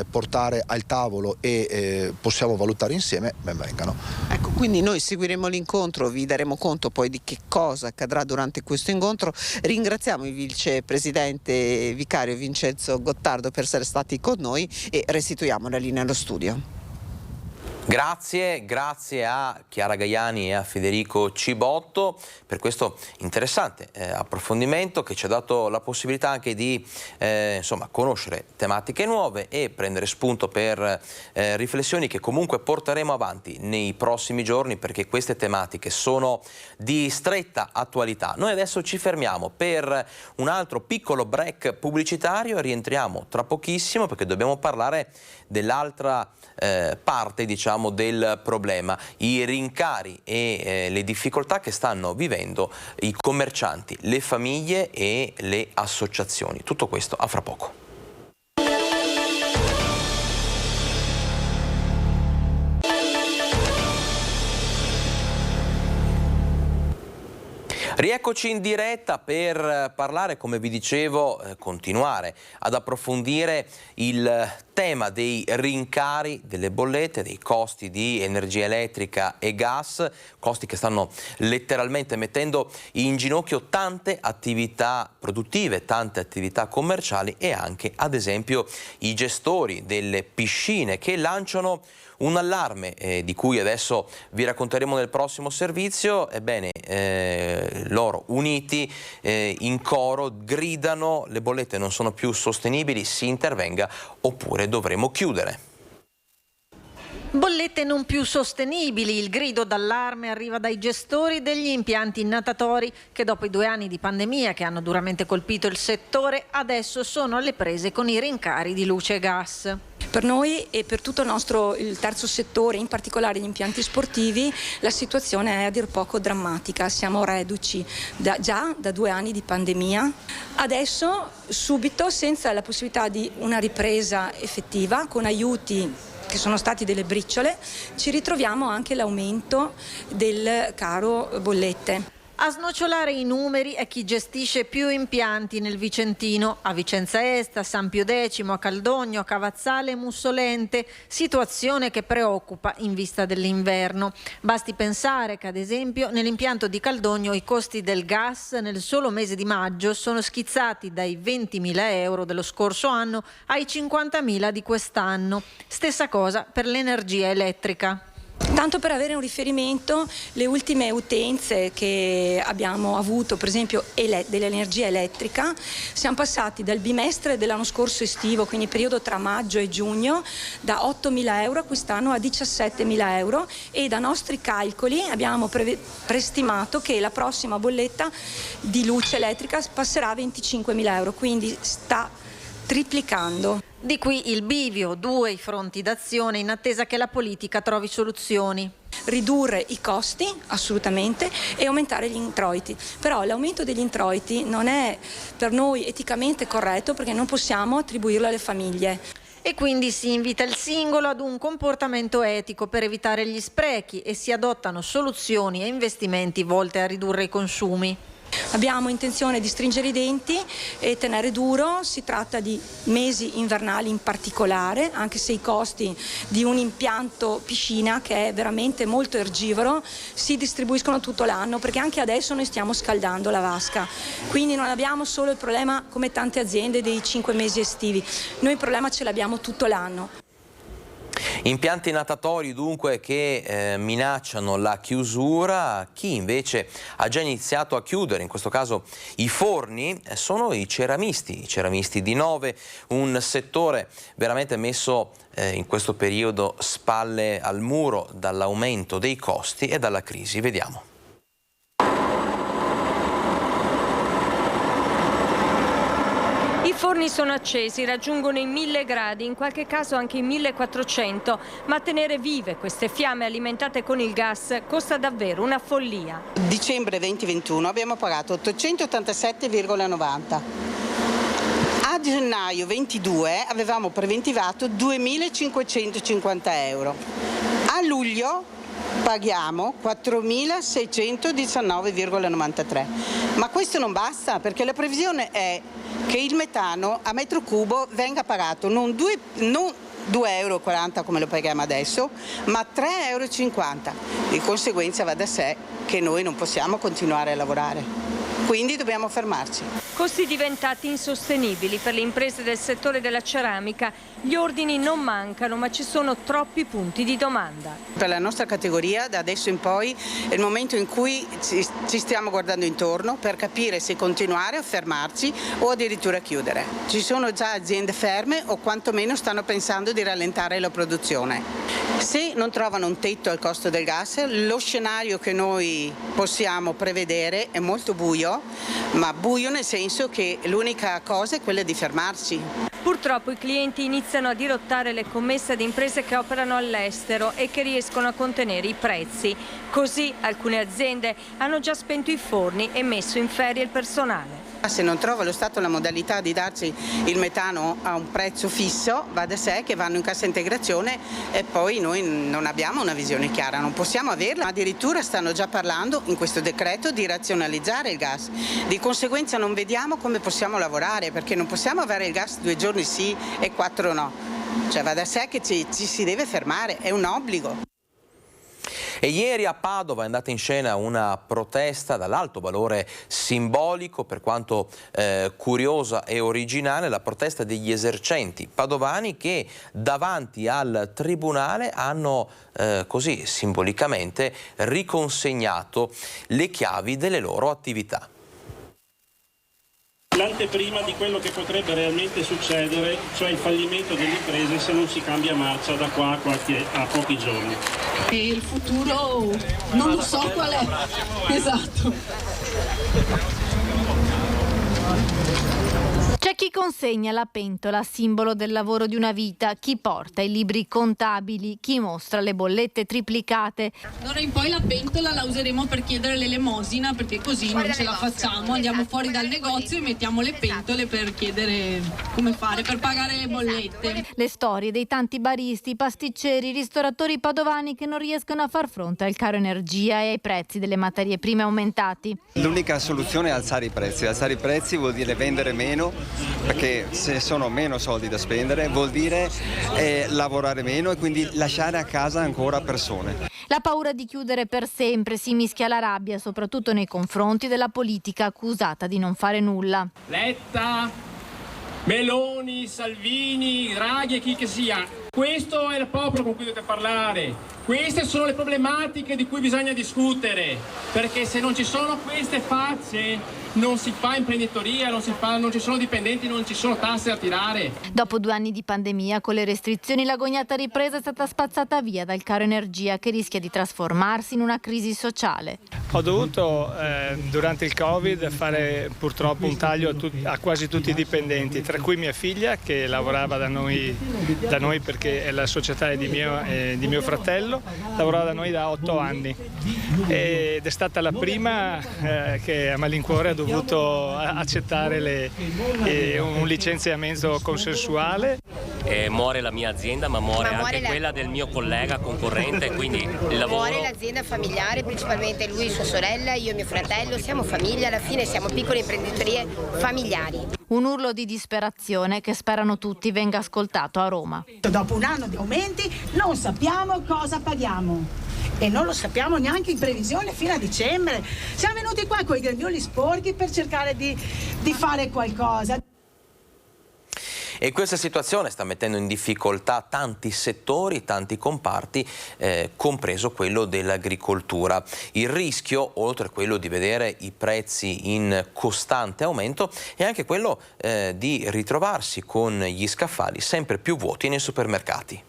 portare al tavolo e possiamo valutare insieme, ben vengano. Ecco, quindi noi seguiremo l'incontro, vi daremo conto poi di che cosa accadrà durante questo incontro. Ringraziamo il vicepresidente vicario Vincenzo Gottardo per essere stati con noi e restituiamo la linea allo studio. Grazie a Chiara Gaiani e a Federico Cibotto per questo interessante approfondimento che ci ha dato la possibilità anche di conoscere tematiche nuove e prendere spunto per riflessioni che comunque porteremo avanti nei prossimi giorni, perché queste tematiche sono di stretta attualità. Noi adesso ci fermiamo per un altro piccolo break pubblicitario e rientriamo tra pochissimo, perché dobbiamo parlare dell'altra parte, diciamo, del problema, i rincari e le difficoltà che stanno vivendo i commercianti, le famiglie e le associazioni. Tutto questo a fra poco. Rieccoci in diretta per parlare, come vi dicevo, continuare ad approfondire il tema dei rincari delle bollette, dei costi di energia elettrica e gas, costi che stanno letteralmente mettendo in ginocchio tante attività produttive, tante attività commerciali e anche, ad esempio, i gestori delle piscine che lanciano un allarme di cui adesso vi racconteremo nel prossimo servizio. Ebbene, loro uniti in coro gridano: le bollette non sono più sostenibili, si intervenga oppure dovremo chiudere. Bollette non più sostenibili, il grido d'allarme arriva dai gestori degli impianti natatori che dopo i 2 anni di pandemia che hanno duramente colpito il settore adesso sono alle prese con i rincari di luce e gas. Per noi e per tutto il terzo settore, in particolare gli impianti sportivi, la situazione è a dir poco drammatica. Siamo reduci già da 2 anni di pandemia. Adesso, subito, senza la possibilità di una ripresa effettiva, con aiuti che sono stati delle briciole, ci ritroviamo anche l'aumento del caro bollette. A snocciolare i numeri è chi gestisce più impianti nel Vicentino, a Vicenza Est, a San Pio X, a Caldogno, a Cavazzale e Mussolente, situazione che preoccupa in vista dell'inverno. Basti pensare che, ad esempio, nell'impianto di Caldogno i costi del gas nel solo mese di maggio sono schizzati dai 20.000 euro dello scorso anno ai 50.000 di quest'anno. Stessa cosa per l'energia elettrica. Tanto per avere un riferimento, le ultime utenze che abbiamo avuto, per esempio dell'energia elettrica, siamo passati dal bimestre dell'anno scorso estivo, quindi periodo tra maggio e giugno, da 8.000 euro quest'anno a 17.000 euro, e da nostri calcoli abbiamo prestimato che la prossima bolletta di luce elettrica passerà a 25.000 euro, quindi sta triplicando. Di qui il bivio, 2 i fronti d'azione in attesa che la politica trovi soluzioni. Ridurre i costi, assolutamente, e aumentare gli introiti. Però l'aumento degli introiti non è per noi eticamente corretto, perché non possiamo attribuirlo alle famiglie. E quindi si invita il singolo ad un comportamento etico per evitare gli sprechi e si adottano soluzioni e investimenti volte a ridurre i consumi. Abbiamo intenzione di stringere i denti e tenere duro, si tratta di mesi invernali in particolare, anche se i costi di un impianto piscina, che è veramente molto ergivoro, si distribuiscono tutto l'anno, perché anche adesso noi stiamo scaldando la vasca, quindi non abbiamo solo il problema, come tante aziende, dei 5 mesi estivi, noi il problema ce l'abbiamo tutto l'anno. Impianti natatori dunque che minacciano la chiusura. Chi invece ha già iniziato a chiudere, in questo caso i forni, sono i ceramisti di Nove, un settore veramente messo in questo periodo spalle al muro dall'aumento dei costi e dalla crisi. Vediamo. I forni sono accesi, raggiungono i 1000 gradi, in qualche caso anche i 1400, ma tenere vive queste fiamme alimentate con il gas costa davvero una follia. Dicembre 2021 abbiamo pagato 887,90. A gennaio 22 avevamo preventivato 2.550 euro. A luglio paghiamo 4.619,93. Ma questo non basta, perché la previsione è che il metano a metro cubo venga pagato non 2,40 euro come lo paghiamo adesso, ma 3,50 euro. Di conseguenza va da sé che noi non possiamo continuare a lavorare. Quindi dobbiamo fermarci. Costi diventati insostenibili per le imprese del settore della ceramica. Gli ordini non mancano, ma ci sono troppi punti di domanda. Per la nostra categoria, da adesso in poi, è il momento in cui ci stiamo guardando intorno per capire se continuare a fermarci o addirittura chiudere. Ci sono già aziende ferme o quantomeno stanno pensando di rallentare la produzione. Se non trovano un tetto al costo del gas, lo scenario che noi possiamo prevedere è molto buio, ma buio nel senso che l'unica cosa è quella di fermarci. Purtroppo i clienti iniziano a dirottare le commesse ad imprese che operano all'estero e che riescono a contenere i prezzi. Così alcune aziende hanno già spento i forni e messo in ferie il personale. Se non trova lo Stato la modalità di darci il metano a un prezzo fisso, va da sé che vanno in cassa integrazione e poi noi non abbiamo una visione chiara, non possiamo averla. Addirittura stanno già parlando in questo decreto di razionalizzare il gas. Di conseguenza non vediamo come possiamo lavorare, perché non possiamo avere il gas 2 giorni sì e 4 no. Cioè va da sé che ci si deve fermare, è un obbligo. E ieri a Padova è andata in scena una protesta dall'alto valore simbolico, per quanto curiosa e originale, la protesta degli esercenti padovani che davanti al tribunale hanno così simbolicamente riconsegnato le chiavi delle loro attività. L'anteprima di quello che potrebbe realmente succedere, cioè il fallimento delle imprese se non si cambia marcia da qua a pochi giorni. E il futuro non lo so qual è. Esatto. C'è chi consegna la pentola, simbolo del lavoro di una vita, chi porta i libri contabili, chi mostra le bollette triplicate. D'ora in poi la pentola la useremo per chiedere l'elemosina, perché così non ce la facciamo, andiamo fuori dal negozio e mettiamo le pentole per chiedere come fare, per pagare le bollette. Le storie dei tanti baristi, pasticceri, ristoratori padovani che non riescono a far fronte al caro energia e ai prezzi delle materie prime aumentati. L'unica soluzione è alzare i prezzi. Alzare i prezzi vuol dire vendere meno, perché se sono meno soldi da spendere vuol dire lavorare meno e quindi lasciare a casa ancora persone. La paura di chiudere per sempre si mischia alla rabbia, soprattutto nei confronti della politica accusata di non fare nulla. Letta, Meloni, Salvini, Draghi e chi che sia. Questo è il popolo con cui dovete parlare. Queste sono le problematiche di cui bisogna discutere, perché se non ci sono queste facce non si fa imprenditoria, non ci sono dipendenti, non ci sono tasse da tirare. Dopo 2 anni di pandemia, con le restrizioni, l'agognata ripresa è stata spazzata via dal caro energia che rischia di trasformarsi in una crisi sociale. Ho dovuto durante il Covid fare purtroppo un taglio a quasi tutti i dipendenti, tra cui mia figlia che lavorava da noi perché la società è di mio fratello, lavorava da noi da 8 anni ed è stata la prima che a malincuore ha dovuto accettare un licenziamento consensuale. Muore la mia azienda, ma muore anche quella del mio collega concorrente, quindi il lavoro. Muore l'azienda familiare, principalmente lui, sua sorella, io e mio fratello, siamo famiglia, alla fine siamo piccole imprenditorie familiari. Un urlo di disperazione che sperano tutti venga ascoltato a Roma. Dopo un anno di aumenti non sappiamo cosa paghiamo. E non lo sappiamo neanche in previsione fino a dicembre. Siamo venuti qua con i grembiuli sporchi per cercare di fare qualcosa. E questa situazione sta mettendo in difficoltà tanti settori, tanti comparti, compreso quello dell'agricoltura. Il rischio, oltre a quello di vedere i prezzi in costante aumento, è anche quello di ritrovarsi con gli scaffali sempre più vuoti nei supermercati.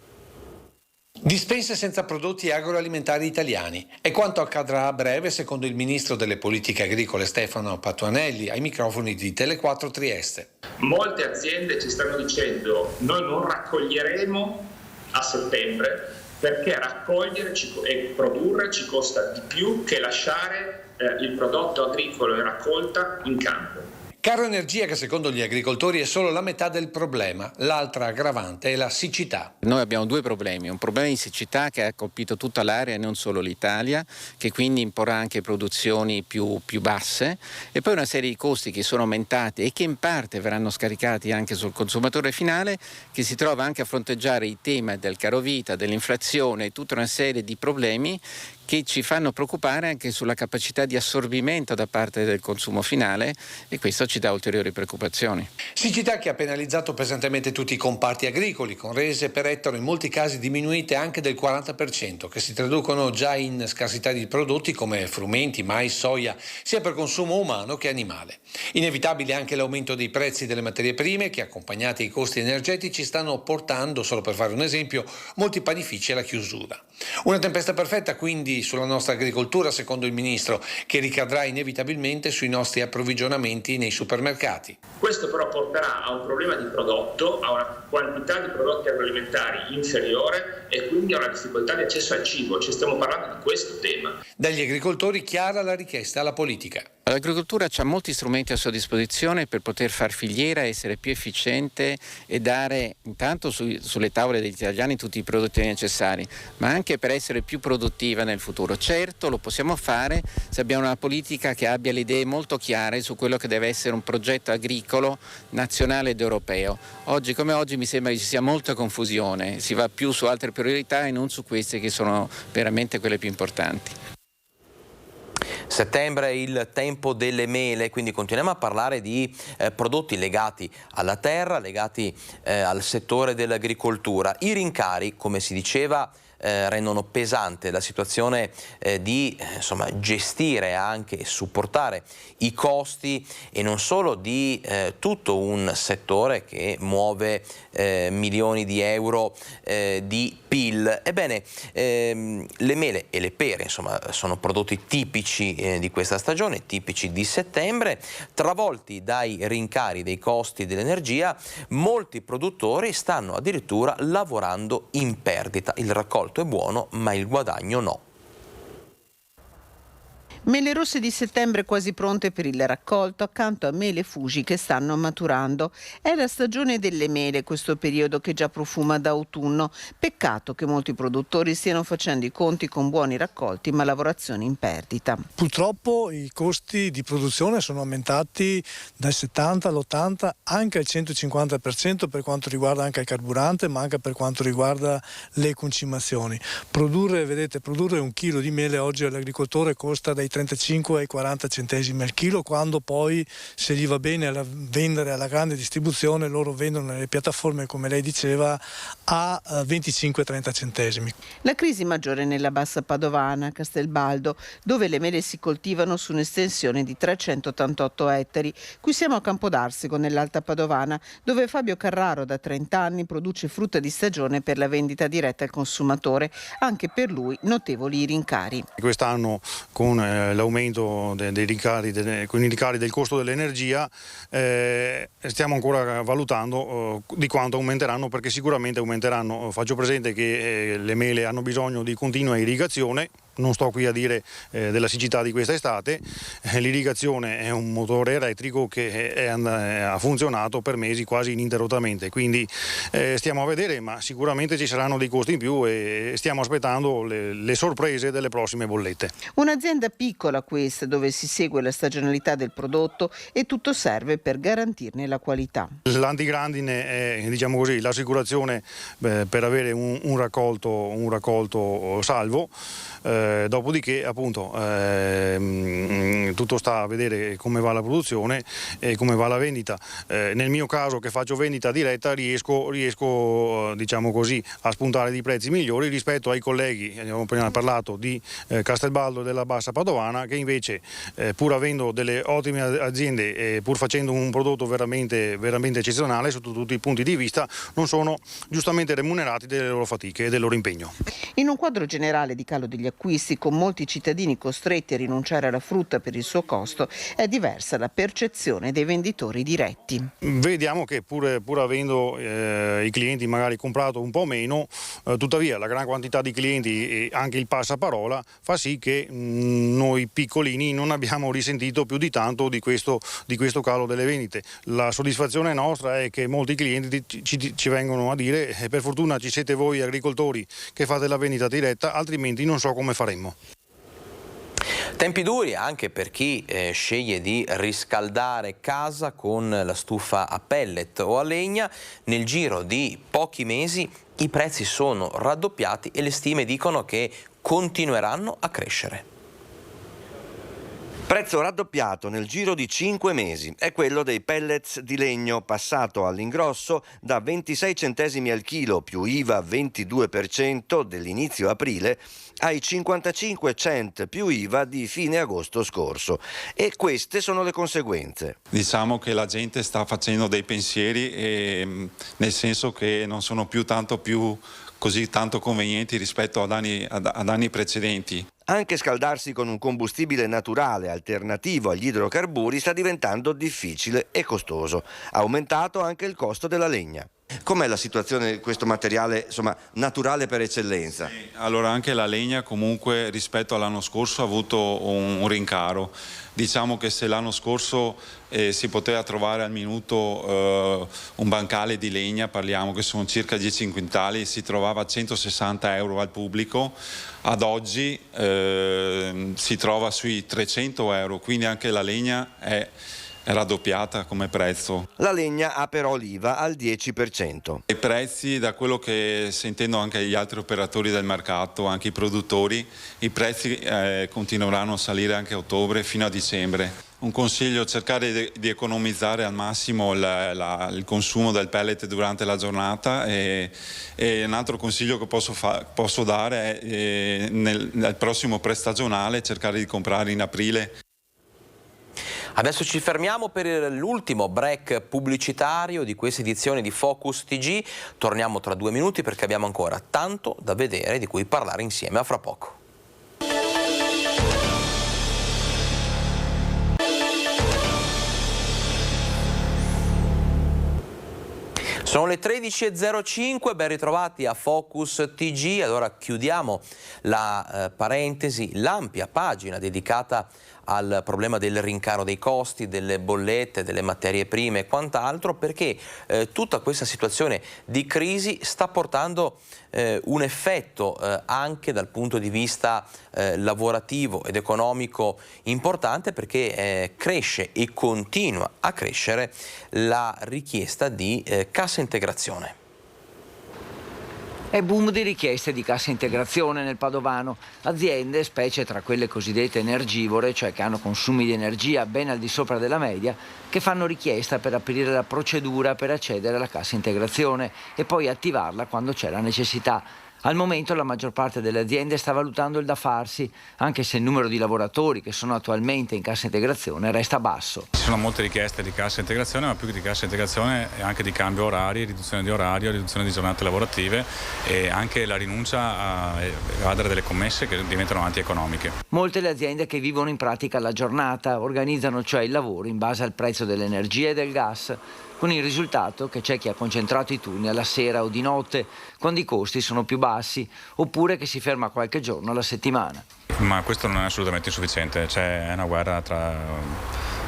Dispense senza prodotti agroalimentari italiani. È quanto accadrà a breve, secondo il ministro delle politiche agricole Stefano Patuanelli ai microfoni di Tele4 Trieste. Molte aziende ci stanno dicendo: noi non raccoglieremo a settembre perché raccogliere e produrre ci costa di più che lasciare il prodotto agricolo in raccolta in campo. Caro energia che secondo gli agricoltori è solo la metà del problema, l'altra aggravante è la siccità. Noi abbiamo due problemi, un problema di siccità che ha colpito tutta l'area e non solo l'Italia, che quindi imporrà anche produzioni più basse, e poi una serie di costi che sono aumentati e che in parte verranno scaricati anche sul consumatore finale, che si trova anche a fronteggiare il tema del carovita, dell'inflazione e tutta una serie di problemi che ci fanno preoccupare anche sulla capacità di assorbimento da parte del consumo finale, e questo ci dà ulteriori preoccupazioni. Siccità che ha penalizzato pesantemente tutti i comparti agricoli, con rese per ettaro in molti casi diminuite anche del 40%, che si traducono già in scarsità di prodotti come frumenti, mais, soia, sia per consumo umano che animale. Inevitabile anche l'aumento dei prezzi delle materie prime che, accompagnati ai costi energetici, stanno portando, solo per fare un esempio, molti panifici alla chiusura. Una tempesta perfetta quindi sulla nostra agricoltura, secondo il ministro, che ricadrà inevitabilmente sui nostri approvvigionamenti nei supermercati. Questo però porterà a un problema di prodotto, a una quantità di prodotti agroalimentari inferiore e quindi a una difficoltà di accesso al cibo. Ci stiamo parlando di questo tema. Dagli agricoltori chiara la richiesta alla politica. L'agricoltura ha molti strumenti a sua disposizione per poter far filiera, essere più efficiente e dare intanto sulle tavole degli italiani tutti i prodotti necessari, ma anche per essere più produttiva nel futuro. Certo, lo possiamo fare se abbiamo una politica che abbia le idee molto chiare su quello che deve essere un progetto agricolo nazionale ed europeo. Oggi come oggi mi sembra che ci sia molta confusione, si va più su altre priorità e non su queste che sono veramente quelle più importanti. Settembre è il tempo delle mele, quindi continuiamo a parlare di prodotti legati alla terra, legati al settore dell'agricoltura. I rincari, come si diceva, rendono pesante la situazione di gestire anche e supportare i costi, e non solo di tutto un settore che muove milioni di euro di PIL. Ebbene, le mele e le pere sono prodotti tipici di questa stagione, tipici di settembre. Travolti dai rincari dei costi dell'energia, molti produttori stanno addirittura lavorando in perdita. Il raccolto è buono, ma il guadagno no. Mele rosse di settembre quasi pronte per il raccolto, accanto a mele Fuji che stanno maturando. È la stagione delle mele, questo periodo che già profuma da autunno. Peccato che molti produttori stiano facendo i conti con buoni raccolti ma lavorazioni in perdita. Purtroppo i costi di produzione sono aumentati dal 70 all'80, anche al 150% per quanto riguarda anche il carburante, ma anche per quanto riguarda le concimazioni. Produrre un chilo di mele oggi all'agricoltore costa dai 35 ai 40 centesimi al chilo, quando poi, se gli va bene vendere alla grande distribuzione, loro vendono nelle piattaforme, come lei diceva, a 25-30 centesimi. La crisi maggiore nella bassa padovana, Castelbaldo, dove le mele si coltivano su un'estensione di 388 ettari. Qui siamo a Campodarsego, nell'Alta Padovana, dove Fabio Carraro da 30 anni produce frutta di stagione per la vendita diretta al consumatore. Anche per lui notevoli i rincari. Quest'anno, con l'aumento dei rincari, con i rincari del costo dell'energia, stiamo ancora valutando di quanto aumenteranno, perché sicuramente aumenteranno. Faccio presente che le mele hanno bisogno di continua irrigazione. Non sto qui a dire della siccità di questa estate. L'irrigazione è un motore elettrico che ha funzionato per mesi quasi ininterrottamente, quindi stiamo a vedere, ma sicuramente ci saranno dei costi in più e stiamo aspettando le sorprese delle prossime bollette. Un'azienda piccola questa, dove si segue la stagionalità del prodotto e tutto serve per garantirne la qualità. L'antigrandine è, diciamo così, l'assicurazione per avere un raccolto salvo. Dopodiché appunto tutto sta a vedere come va la produzione e come va la vendita. Nel mio caso, che faccio vendita diretta, riesco diciamo così a spuntare dei prezzi migliori rispetto ai colleghi, abbiamo appena parlato di Castelbaldo e della Bassa Padovana, che invece pur avendo delle ottime aziende e pur facendo un prodotto veramente eccezionale sotto tutti i punti di vista, non sono giustamente remunerati delle loro fatiche e del loro impegno. In un quadro generale di calo degli acquisti, con molti cittadini costretti a rinunciare alla frutta per il suo costo, è diversa la percezione dei venditori diretti. Vediamo che pur avendo i clienti magari comprato un po' meno, tuttavia la gran quantità di clienti e anche il passaparola fa sì che noi piccolini non abbiamo risentito più di tanto di questo calo delle vendite. La soddisfazione nostra è che molti clienti ci vengono a dire per fortuna ci siete voi agricoltori che fate la vendita diretta, altrimenti non so come faremmo. Tempi duri anche per chi sceglie di riscaldare casa con la stufa a pellet o a legna. Nel giro di pochi mesi i prezzi sono raddoppiati e le stime dicono che continueranno a crescere. Prezzo raddoppiato nel giro di 5 mesi è quello dei pellets di legno, passato all'ingrosso da 26 centesimi al chilo più IVA 22% dell'inizio aprile ai 55 cent più IVA di fine agosto scorso. E queste sono le conseguenze. Diciamo che la gente sta facendo dei pensieri, nel senso che non sono così tanto convenienti rispetto ad anni precedenti. Anche scaldarsi con un combustibile naturale alternativo agli idrocarburi sta diventando difficile e costoso. Ha aumentato anche il costo della legna. Com'è la situazione di questo materiale, insomma, naturale per eccellenza? Sì, allora anche la legna comunque rispetto all'anno scorso ha avuto un rincaro. Diciamo che se l'anno scorso si poteva trovare al minuto un bancale di legna, parliamo che sono circa 10 quintali, si trovava a 160 euro al pubblico, ad oggi si trova sui 300 euro, quindi anche la legna è raddoppiata come prezzo. La legna ha però l'IVA al 10%. I prezzi, da quello che sentendo anche gli altri operatori del mercato, anche i produttori, i prezzi continueranno a salire anche a ottobre fino a dicembre. Un consiglio: cercare di economizzare al massimo il consumo del pellet durante la giornata, e un altro consiglio che posso dare è nel prossimo prestagionale cercare di comprare in aprile. Adesso ci fermiamo per l'ultimo break pubblicitario di questa edizione di Focus TG. Torniamo tra 2 minuti perché abbiamo ancora tanto da vedere, di cui parlare insieme. A fra poco. Sono le 13.05, ben ritrovati a Focus TG. Allora chiudiamo la parentesi, l'ampia pagina dedicata al problema del rincaro dei costi, delle bollette, delle materie prime e quant'altro, perché tutta questa situazione di crisi sta portando un effetto anche dal punto di vista lavorativo ed economico importante, perché cresce e continua a crescere la richiesta di cassa integrazione. È boom di richieste di cassa integrazione nel Padovano. Aziende, specie tra quelle cosiddette energivore, cioè che hanno consumi di energia ben al di sopra della media, che fanno richiesta per aprire la procedura per accedere alla cassa integrazione e poi attivarla quando c'è la necessità. Al momento la maggior parte delle aziende sta valutando il da farsi, anche se il numero di lavoratori che sono attualmente in cassa integrazione resta basso. Ci sono molte richieste di cassa integrazione, ma più che di cassa integrazione anche di cambio orari, riduzione di orario, riduzione di giornate lavorative e anche la rinuncia a evadere delle commesse che diventano antieconomiche. Molte le aziende che vivono in pratica la giornata organizzano cioè il lavoro in base al prezzo dell'energia e del gas, con il risultato che c'è chi ha concentrato i turni alla sera o di notte, quando i costi sono più bassi, oppure che si ferma qualche giorno alla settimana. Ma questo non è assolutamente insufficiente, c'è una guerra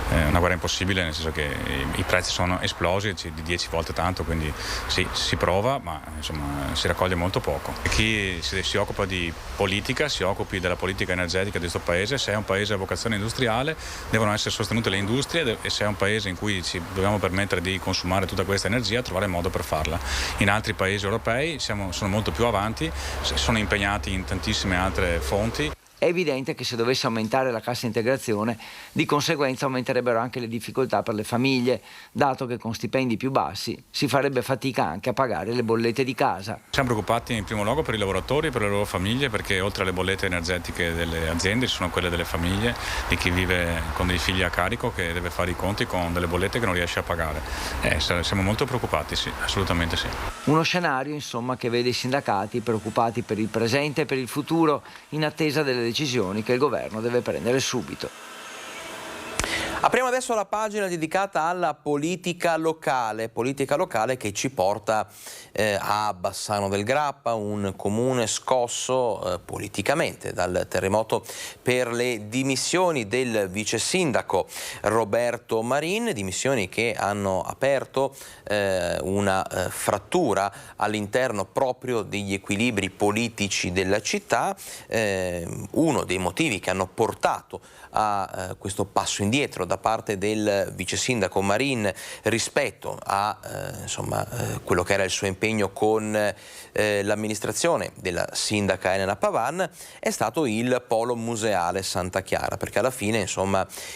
una guerra impossibile, nel senso che i prezzi sono esplosi di 10 volte tanto, quindi sì, si prova, ma insomma si raccoglie molto poco. Chi si occupa di politica, si occupi della politica energetica di questo paese. Se è un paese a vocazione industriale, devono essere sostenute le industrie, e se è un paese in cui ci dobbiamo permettere di consumare tutta questa energia, trovare il modo per farla. In altri paesi europei sono molto più avanti, sono impegnati in tantissime altre fonti. È evidente che se dovesse aumentare la cassa integrazione, di conseguenza aumenterebbero anche le difficoltà per le famiglie, dato che con stipendi più bassi si farebbe fatica anche a pagare le bollette di casa. Siamo preoccupati in primo luogo per i lavoratori e per le loro famiglie, perché oltre alle bollette energetiche delle aziende ci sono quelle delle famiglie, di chi vive con dei figli a carico che deve fare i conti con delle bollette che non riesce a pagare. Siamo molto preoccupati, sì, assolutamente sì. Uno scenario, insomma, che vede i sindacati preoccupati per il presente e per il futuro, in attesa delle decisioni che il governo deve prendere subito. Apriamo adesso la pagina dedicata alla politica locale che ci porta a Bassano del Grappa, un comune scosso politicamente dal terremoto per le dimissioni del vice sindaco Roberto Marin, dimissioni che hanno aperto una frattura all'interno proprio degli equilibri politici della città, uno dei motivi che hanno portato a questo passo indietro da parte del vice sindaco Marin rispetto a quello che era il suo impegno con l'amministrazione della sindaca Elena Pavan è stato il polo museale Santa Chiara, perché alla fine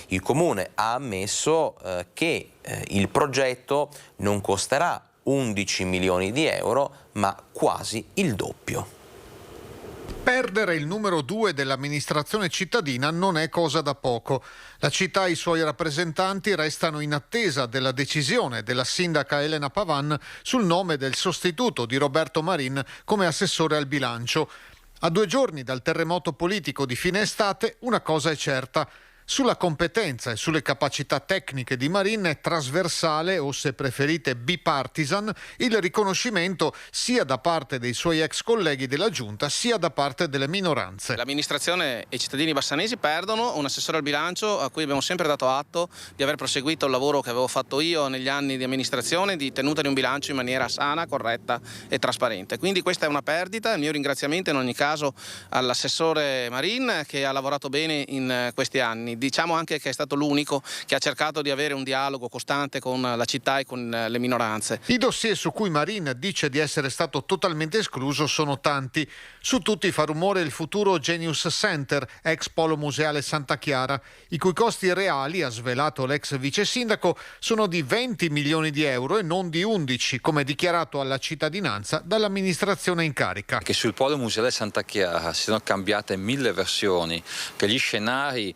il comune ha ammesso che il progetto non costerà 11 milioni di euro ma quasi il doppio. Perdere il numero 2 dell'amministrazione cittadina non è cosa da poco. La città e i suoi rappresentanti restano in attesa della decisione della sindaca Elena Pavan sul nome del sostituto di Roberto Marin come assessore al bilancio. A 2 giorni dal terremoto politico di fine estate, una cosa è certa. Sulla competenza e sulle capacità tecniche di Marin è trasversale o, se preferite, bipartisan il riconoscimento sia da parte dei suoi ex colleghi della Giunta sia da parte delle minoranze. L'amministrazione e i cittadini bassanesi perdono un assessore al bilancio a cui abbiamo sempre dato atto di aver proseguito il lavoro che avevo fatto io negli anni di amministrazione, di tenuta di un bilancio in maniera sana, corretta e trasparente. Quindi questa è una perdita. Il mio ringraziamento in ogni caso all'assessore Marin, che ha lavorato bene in questi anni. Diciamo anche che è stato l'unico che ha cercato di avere un dialogo costante con la città e con le minoranze. I dossier su cui Marin dice di essere stato totalmente escluso sono tanti. Su tutti fa rumore il futuro Genius Center, ex polo museale Santa Chiara, i cui costi reali, ha svelato l'ex vice sindaco, sono di 20 milioni di euro e non di 11, come dichiarato alla cittadinanza dall'amministrazione in carica. Che sul polo museale Santa Chiara siano cambiate 1000 versioni, che gli scenari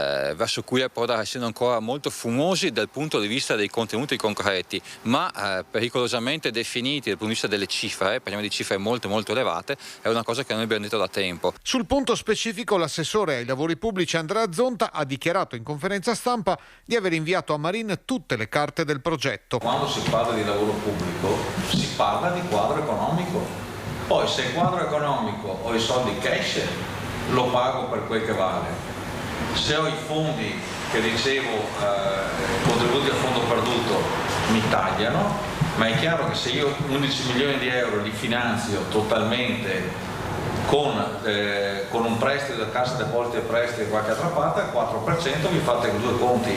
verso cui approdare siano ancora molto fumosi dal punto di vista dei contenuti concreti, ma pericolosamente definiti dal punto di vista delle cifre, parliamo di cifre molto molto elevate, è una cosa che noi abbiamo detto da tempo. Sul punto specifico l'assessore ai lavori pubblici Andrea Zonta ha dichiarato in conferenza stampa di aver inviato a Marin tutte le carte del progetto. Quando si parla di lavoro pubblico si parla di quadro economico, poi se il quadro economico ho i soldi cash lo pago per quel che vale. Se ho i fondi che dicevo, contributi a fondo perduto, mi tagliano, ma è chiaro che se io 11 milioni di euro li finanzio totalmente con un prestito da Cassa Depositi e Prestiti e qualche altra parte, al 4%, vi fate 2 conti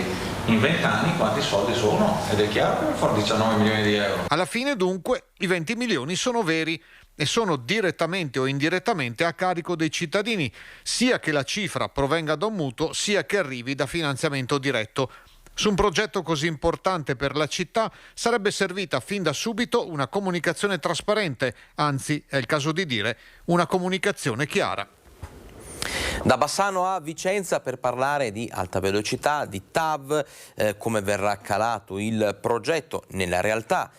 in 20 anni quanti soldi sono, ed è chiaro che fa 19 milioni di euro. Alla fine dunque i 20 milioni sono veri e sono direttamente o indirettamente a carico dei cittadini, sia che la cifra provenga da un mutuo, sia che arrivi da finanziamento diretto. Su un progetto così importante per la città sarebbe servita fin da subito una comunicazione trasparente, anzi, è il caso di dire, una comunicazione chiara. Da Bassano a Vicenza per parlare di alta velocità, di TAV, come verrà calato il progetto nella realtà,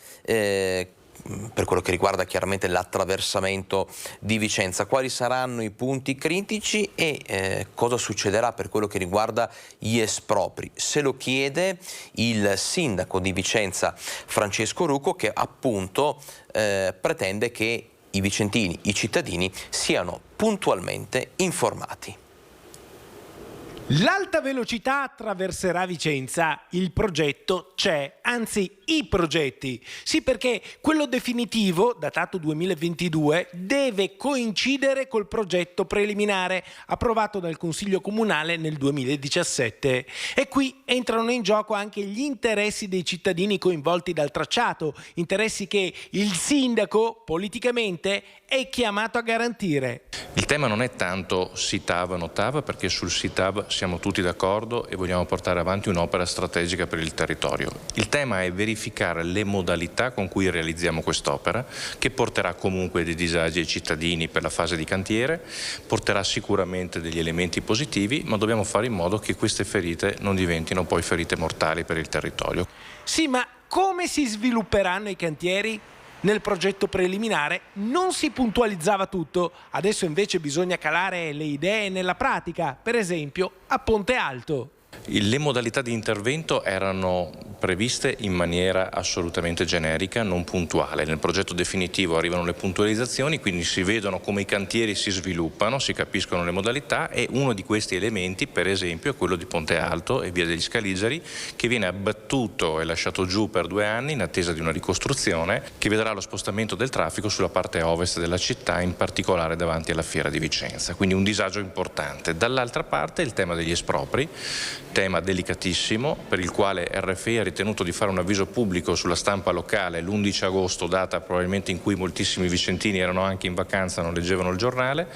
per quello che riguarda chiaramente l'attraversamento di Vicenza, quali saranno i punti critici e cosa succederà per quello che riguarda gli espropri. Se lo chiede il sindaco di Vicenza Francesco Rucco, che appunto pretende che i vicentini, i cittadini siano puntualmente informati. L'alta velocità attraverserà Vicenza, il progetto c'è, anzi i progetti. Sì, perché quello definitivo, datato 2022, deve coincidere col progetto preliminare approvato dal Consiglio Comunale nel 2017. E qui entrano in gioco anche gli interessi dei cittadini coinvolti dal tracciato, interessi che il sindaco politicamente è chiamato a garantire. Il tema non è tanto SITAV o no TAV, perché sul SITAV siamo tutti d'accordo e vogliamo portare avanti un'opera strategica per il territorio. Il tema è verificare le modalità con cui realizziamo quest'opera, che porterà comunque dei disagi ai cittadini per la fase di cantiere, porterà sicuramente degli elementi positivi, ma dobbiamo fare in modo che queste ferite non diventino poi ferite mortali per il territorio. Sì, ma come si svilupperanno i cantieri? Nel progetto preliminare non si puntualizzava tutto, adesso invece bisogna calare le idee nella pratica, per esempio a Ponte Alto. Le modalità di intervento erano previste in maniera assolutamente generica, non puntuale. Nel progetto definitivo arrivano le puntualizzazioni, quindi si vedono come i cantieri si sviluppano, si capiscono le modalità, e uno di questi elementi, per esempio, è quello di Ponte Alto e Via degli Scaligeri, che viene abbattuto e lasciato giù per 2 anni in attesa di una ricostruzione che vedrà lo spostamento del traffico sulla parte ovest della città, in particolare davanti alla Fiera di Vicenza, quindi un disagio importante. Dall'altra parte il tema degli espropri, tema delicatissimo per il quale RFI ha ritenuto di fare un avviso pubblico sulla stampa locale l'11 agosto, data probabilmente in cui moltissimi vicentini erano anche in vacanza, non leggevano il giornale,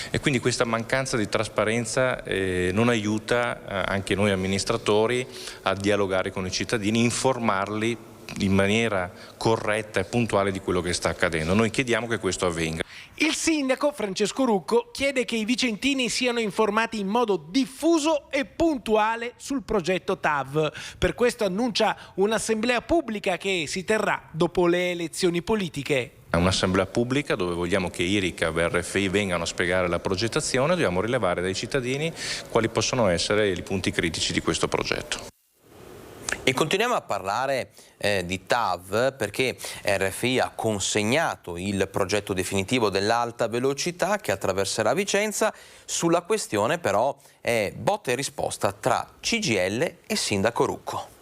e quindi questa mancanza di trasparenza non aiuta anche noi amministratori a dialogare con i cittadini, informarli in maniera corretta e puntuale di quello che sta accadendo. Noi chiediamo che questo avvenga. Il sindaco Francesco Rucco chiede che i vicentini siano informati in modo diffuso e puntuale sul progetto TAV. Per questo annuncia un'assemblea pubblica che si terrà dopo le elezioni politiche. Un'assemblea pubblica dove vogliamo che IRICAV e RFI vengano a spiegare la progettazione, dobbiamo rilevare dai cittadini quali possono essere i punti critici di questo progetto. E continuiamo a parlare di TAV perché RFI ha consegnato il progetto definitivo dell'alta velocità che attraverserà Vicenza. Sulla questione però è botta e risposta tra CGIL e Sindaco Rucco.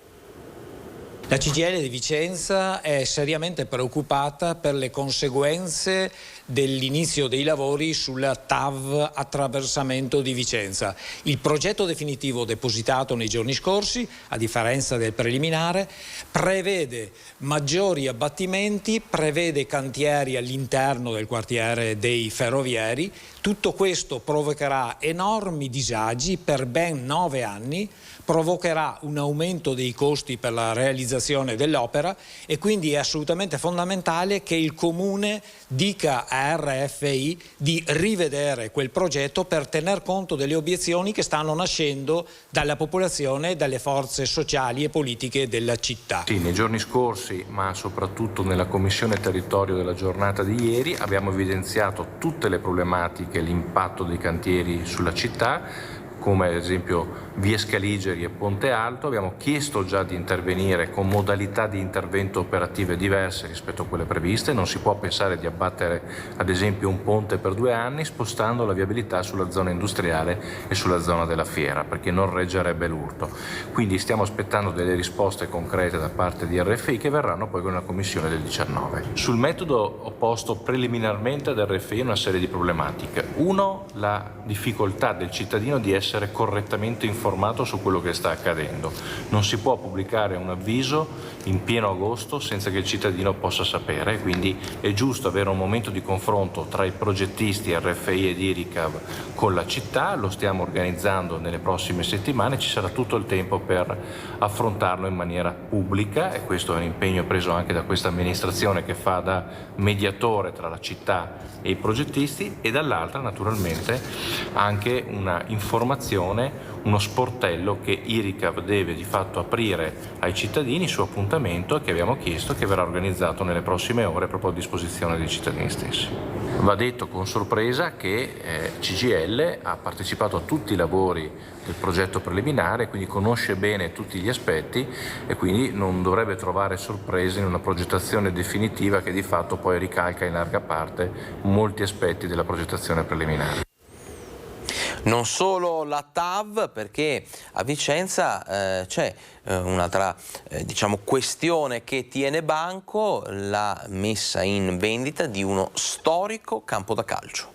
La CGIL di Vicenza è seriamente preoccupata per le conseguenze dell'inizio dei lavori sulla TAV attraversamento di Vicenza. Il progetto definitivo depositato nei giorni scorsi, a differenza del preliminare, prevede maggiori abbattimenti, prevede cantieri all'interno del quartiere dei ferrovieri. Tutto questo provocherà enormi disagi per ben 9 anni, provocherà un aumento dei costi per la realizzazione dell'opera e quindi è assolutamente fondamentale che il Comune dica a RFI di rivedere quel progetto per tener conto delle obiezioni che stanno nascendo dalla popolazione e dalle forze sociali e politiche della città. Sì, nei giorni scorsi, ma soprattutto nella Commissione Territorio della giornata di ieri, abbiamo evidenziato tutte le problematiche e l'impatto dei cantieri sulla città, come ad esempio Via Scaligeri e Ponte Alto. Abbiamo chiesto già di intervenire con modalità di intervento operative diverse rispetto a quelle previste. Non si può pensare di abbattere ad esempio un ponte per 2 anni spostando la viabilità sulla zona industriale e sulla zona della fiera, perché non reggerebbe l'urto. Quindi stiamo aspettando delle risposte concrete da parte di RFI che verranno poi con la commissione del 19. Sul metodo ho posto preliminarmente ad RFI una serie di problematiche. Uno, la difficoltà del cittadino di essere correttamente informato su quello che sta accadendo. Non si può pubblicare un avviso in pieno agosto senza che il cittadino possa sapere, quindi è giusto avere un momento di confronto tra i progettisti RFI ed IRICAV con la città. Lo stiamo organizzando nelle prossime settimane, ci sarà tutto il tempo per affrontarlo in maniera pubblica e questo è un impegno preso anche da questa amministrazione che fa da mediatore tra la città e i progettisti, e dall'altra naturalmente anche una informazione, uno sportello che IRICAV deve di fatto aprire ai cittadini su appuntamento e che abbiamo chiesto che verrà organizzato nelle prossime ore proprio a disposizione dei cittadini stessi. Va detto con sorpresa che CGIL ha partecipato a tutti i lavori del progetto preliminare, quindi conosce bene tutti gli aspetti e quindi non dovrebbe trovare sorprese in una progettazione definitiva che di fatto poi ricalca in larga parte molti aspetti della progettazione preliminare. Non solo la TAV, perché a Vicenza c'è un'altra questione che tiene banco, la messa in vendita di uno storico campo da calcio.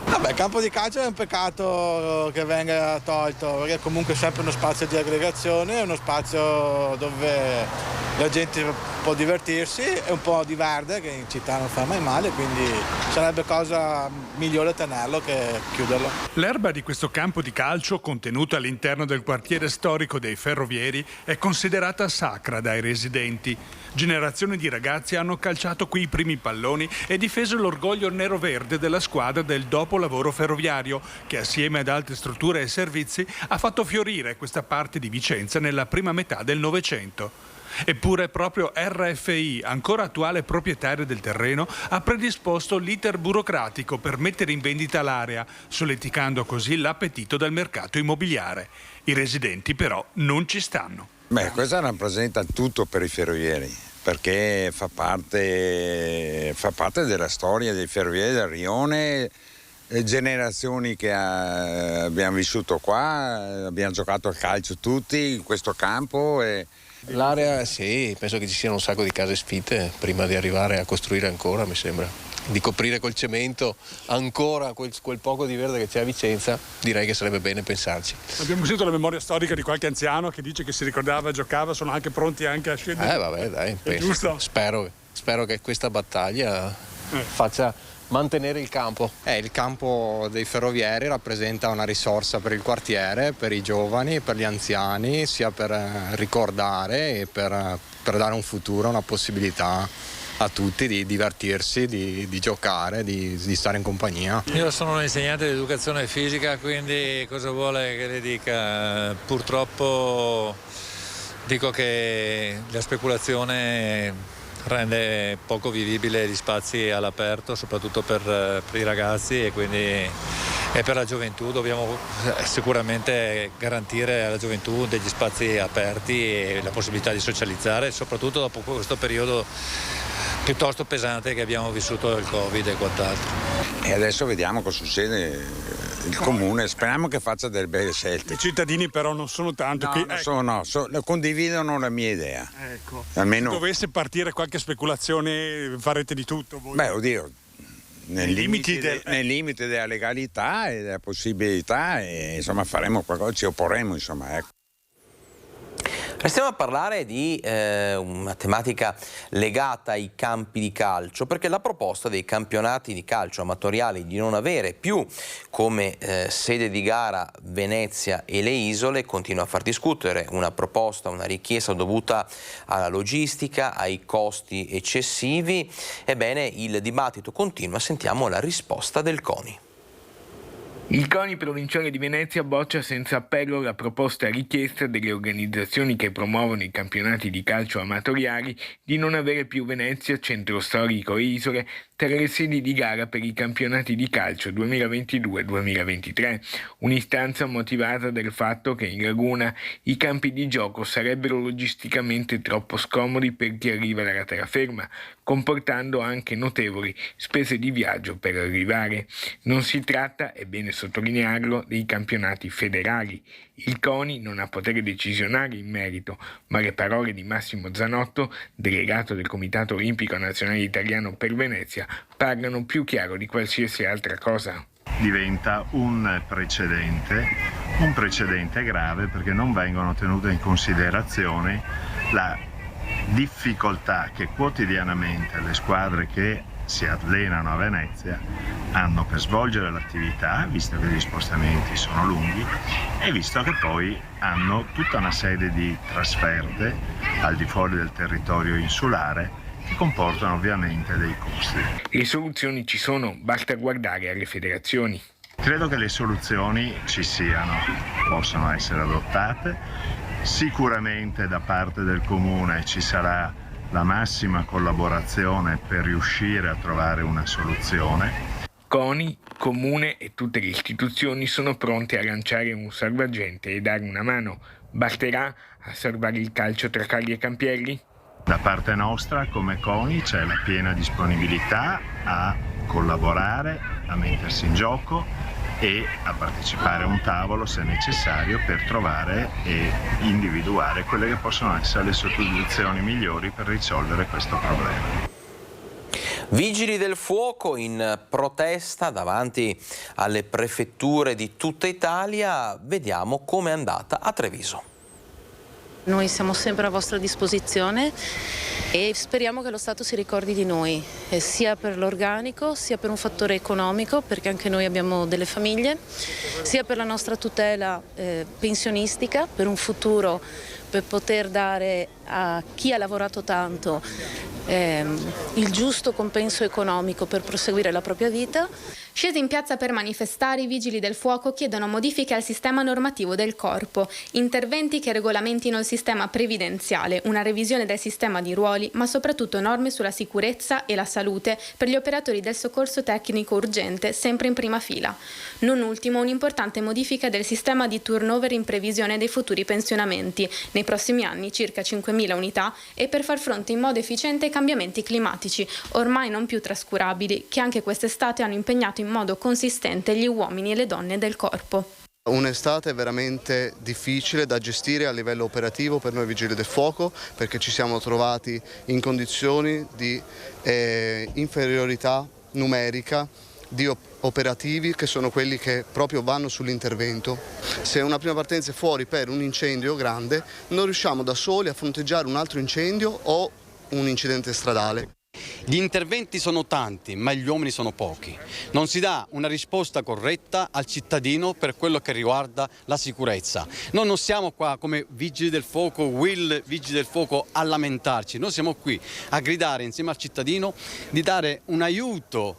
Vabbè, il campo di calcio è un peccato che venga tolto, perché comunque è sempre uno spazio di aggregazione, è uno spazio dove la gente può divertirsi, è un po' di verde che in città non fa mai male, quindi sarebbe cosa migliore tenerlo che chiuderlo. L'erba di questo campo di calcio, contenuto all'interno del quartiere storico dei Ferrovieri, è considerata sacra dai residenti. Generazioni di ragazzi hanno calciato qui i primi palloni e difeso l'orgoglio nero-verde della squadra del dopolavoro ferroviario, che assieme ad altre strutture e servizi ha fatto fiorire questa parte di Vicenza nella prima metà del Novecento. Eppure proprio RFI, ancora attuale proprietario del terreno, ha predisposto l'iter burocratico per mettere in vendita l'area, solleticando così l'appetito del mercato immobiliare. I residenti però non ci stanno. Questa rappresenta tutto per i ferrovieri, perché fa parte della storia dei ferrovieri del Rione, generazioni che abbiamo vissuto qua, abbiamo giocato al calcio tutti in questo campo. L'area sì, penso che ci siano un sacco di case sfitte prima di arrivare a costruire ancora, mi sembra. Di coprire col cemento ancora quel poco di verde che c'è a Vicenza, direi che sarebbe bene pensarci. Abbiamo sentito la memoria storica di qualche anziano che dice che si ricordava, giocava, sono anche pronti anche a scendere. Vabbè, dai, giusto? Spero che questa battaglia faccia mantenere il campo. Il campo dei ferrovieri rappresenta una risorsa per il quartiere, per i giovani, per gli anziani, sia per ricordare e per dare un futuro, una possibilità a tutti di divertirsi, di giocare, di stare in compagnia. Io sono un insegnante di educazione fisica, quindi cosa vuole che le dica? Purtroppo dico che la speculazione rende poco vivibile gli spazi all'aperto, soprattutto per i ragazzi e per la gioventù. Dobbiamo sicuramente garantire alla gioventù degli spazi aperti e la possibilità di socializzare, soprattutto dopo questo periodo piuttosto pesante che abbiamo vissuto il Covid e quant'altro. E adesso vediamo cosa succede. Il comune, speriamo che faccia delle belle scelte. I cittadini però non sono tanto qui. Condividono la mia idea. Ecco. Almeno... Se dovesse partire qualche speculazione farete di tutto voi? Nel limite della legalità e della possibilità, e insomma faremo qualcosa, ci opporremo, insomma, ecco. Restiamo a parlare di una tematica legata ai campi di calcio, perché la proposta dei campionati di calcio amatoriali di non avere più come sede di gara Venezia e le isole continua a far discutere. Una proposta, una richiesta dovuta alla logistica, ai costi eccessivi. Ebbene, il dibattito continua, sentiamo la risposta del CONI. Il CONI provinciale di Venezia boccia senza appello la proposta richiesta delle organizzazioni che promuovono i campionati di calcio amatoriali di non avere più Venezia, Centro Storico e Isole tra le sedi di gara per i campionati di calcio 2022-2023, un'istanza motivata dal fatto che in Laguna i campi di gioco sarebbero logisticamente troppo scomodi per chi arriva dalla terraferma, comportando anche notevoli spese di viaggio per arrivare. Non si tratta, è bene sottolinearlo, dei campionati federali. Il CONI non ha potere decisionale in merito, ma le parole di Massimo Zanotto, delegato del Comitato Olimpico Nazionale Italiano per Venezia, parlano più chiaro di qualsiasi altra cosa. Diventa un precedente grave, perché non vengono tenute in considerazione la difficoltà che quotidianamente le squadre che si allenano a Venezia hanno per svolgere l'attività, visto che gli spostamenti sono lunghi e visto che poi hanno tutta una serie di trasferte al di fuori del territorio insulare che comportano ovviamente dei costi. Le soluzioni ci sono, basta guardare alle federazioni. Credo che le soluzioni ci siano, possono essere adottate. Sicuramente da parte del Comune ci sarà la massima collaborazione per riuscire a trovare una soluzione. CONI, Comune e tutte le istituzioni sono pronte a lanciare un salvagente e dare una mano. Basterà a salvare il calcio tra Cagli e Campielli? Da parte nostra, come CONI, c'è la piena disponibilità a collaborare, a mettersi in gioco e a partecipare a un tavolo se necessario per trovare e individuare quelle che possono essere le soluzioni migliori per risolvere questo problema. Vigili del fuoco in protesta davanti alle prefetture di tutta Italia. Vediamo com'è andata a Treviso. Noi siamo sempre a vostra disposizione e speriamo che lo Stato si ricordi di noi, sia per l'organico, sia per un fattore economico, perché anche noi abbiamo delle famiglie, sia per la nostra tutela pensionistica, per un futuro, per poter dare a chi ha lavorato tanto il giusto compenso economico per proseguire la propria vita. Scesi in piazza per manifestare, i Vigili del Fuoco chiedono modifiche al sistema normativo del Corpo, interventi che regolamentino il sistema previdenziale, una revisione del sistema di ruoli, ma soprattutto norme sulla sicurezza e la salute per gli operatori del soccorso tecnico urgente, sempre in prima fila. Non ultimo, un'importante modifica del sistema di turnover in previsione dei futuri pensionamenti, nei prossimi anni circa 5.000 unità, e per far fronte in modo efficiente ai cambiamenti climatici, ormai non più trascurabili, che anche quest'estate hanno impegnato in modo consistente gli uomini e le donne del corpo. Un'estate veramente difficile da gestire a livello operativo per noi Vigili del Fuoco, perché ci siamo trovati in condizioni di inferiorità numerica di operativi che sono quelli che proprio vanno sull'intervento. Se una prima partenza è fuori per un incendio grande, non riusciamo da soli a fronteggiare un altro incendio o un incidente stradale. Gli interventi sono tanti, ma gli uomini sono pochi. Non si dà una risposta corretta al cittadino per quello che riguarda la sicurezza. Noi non siamo qua come Vigili del Fuoco, Vigili del Fuoco a lamentarci. Noi siamo qui a gridare insieme al cittadino di dare un aiuto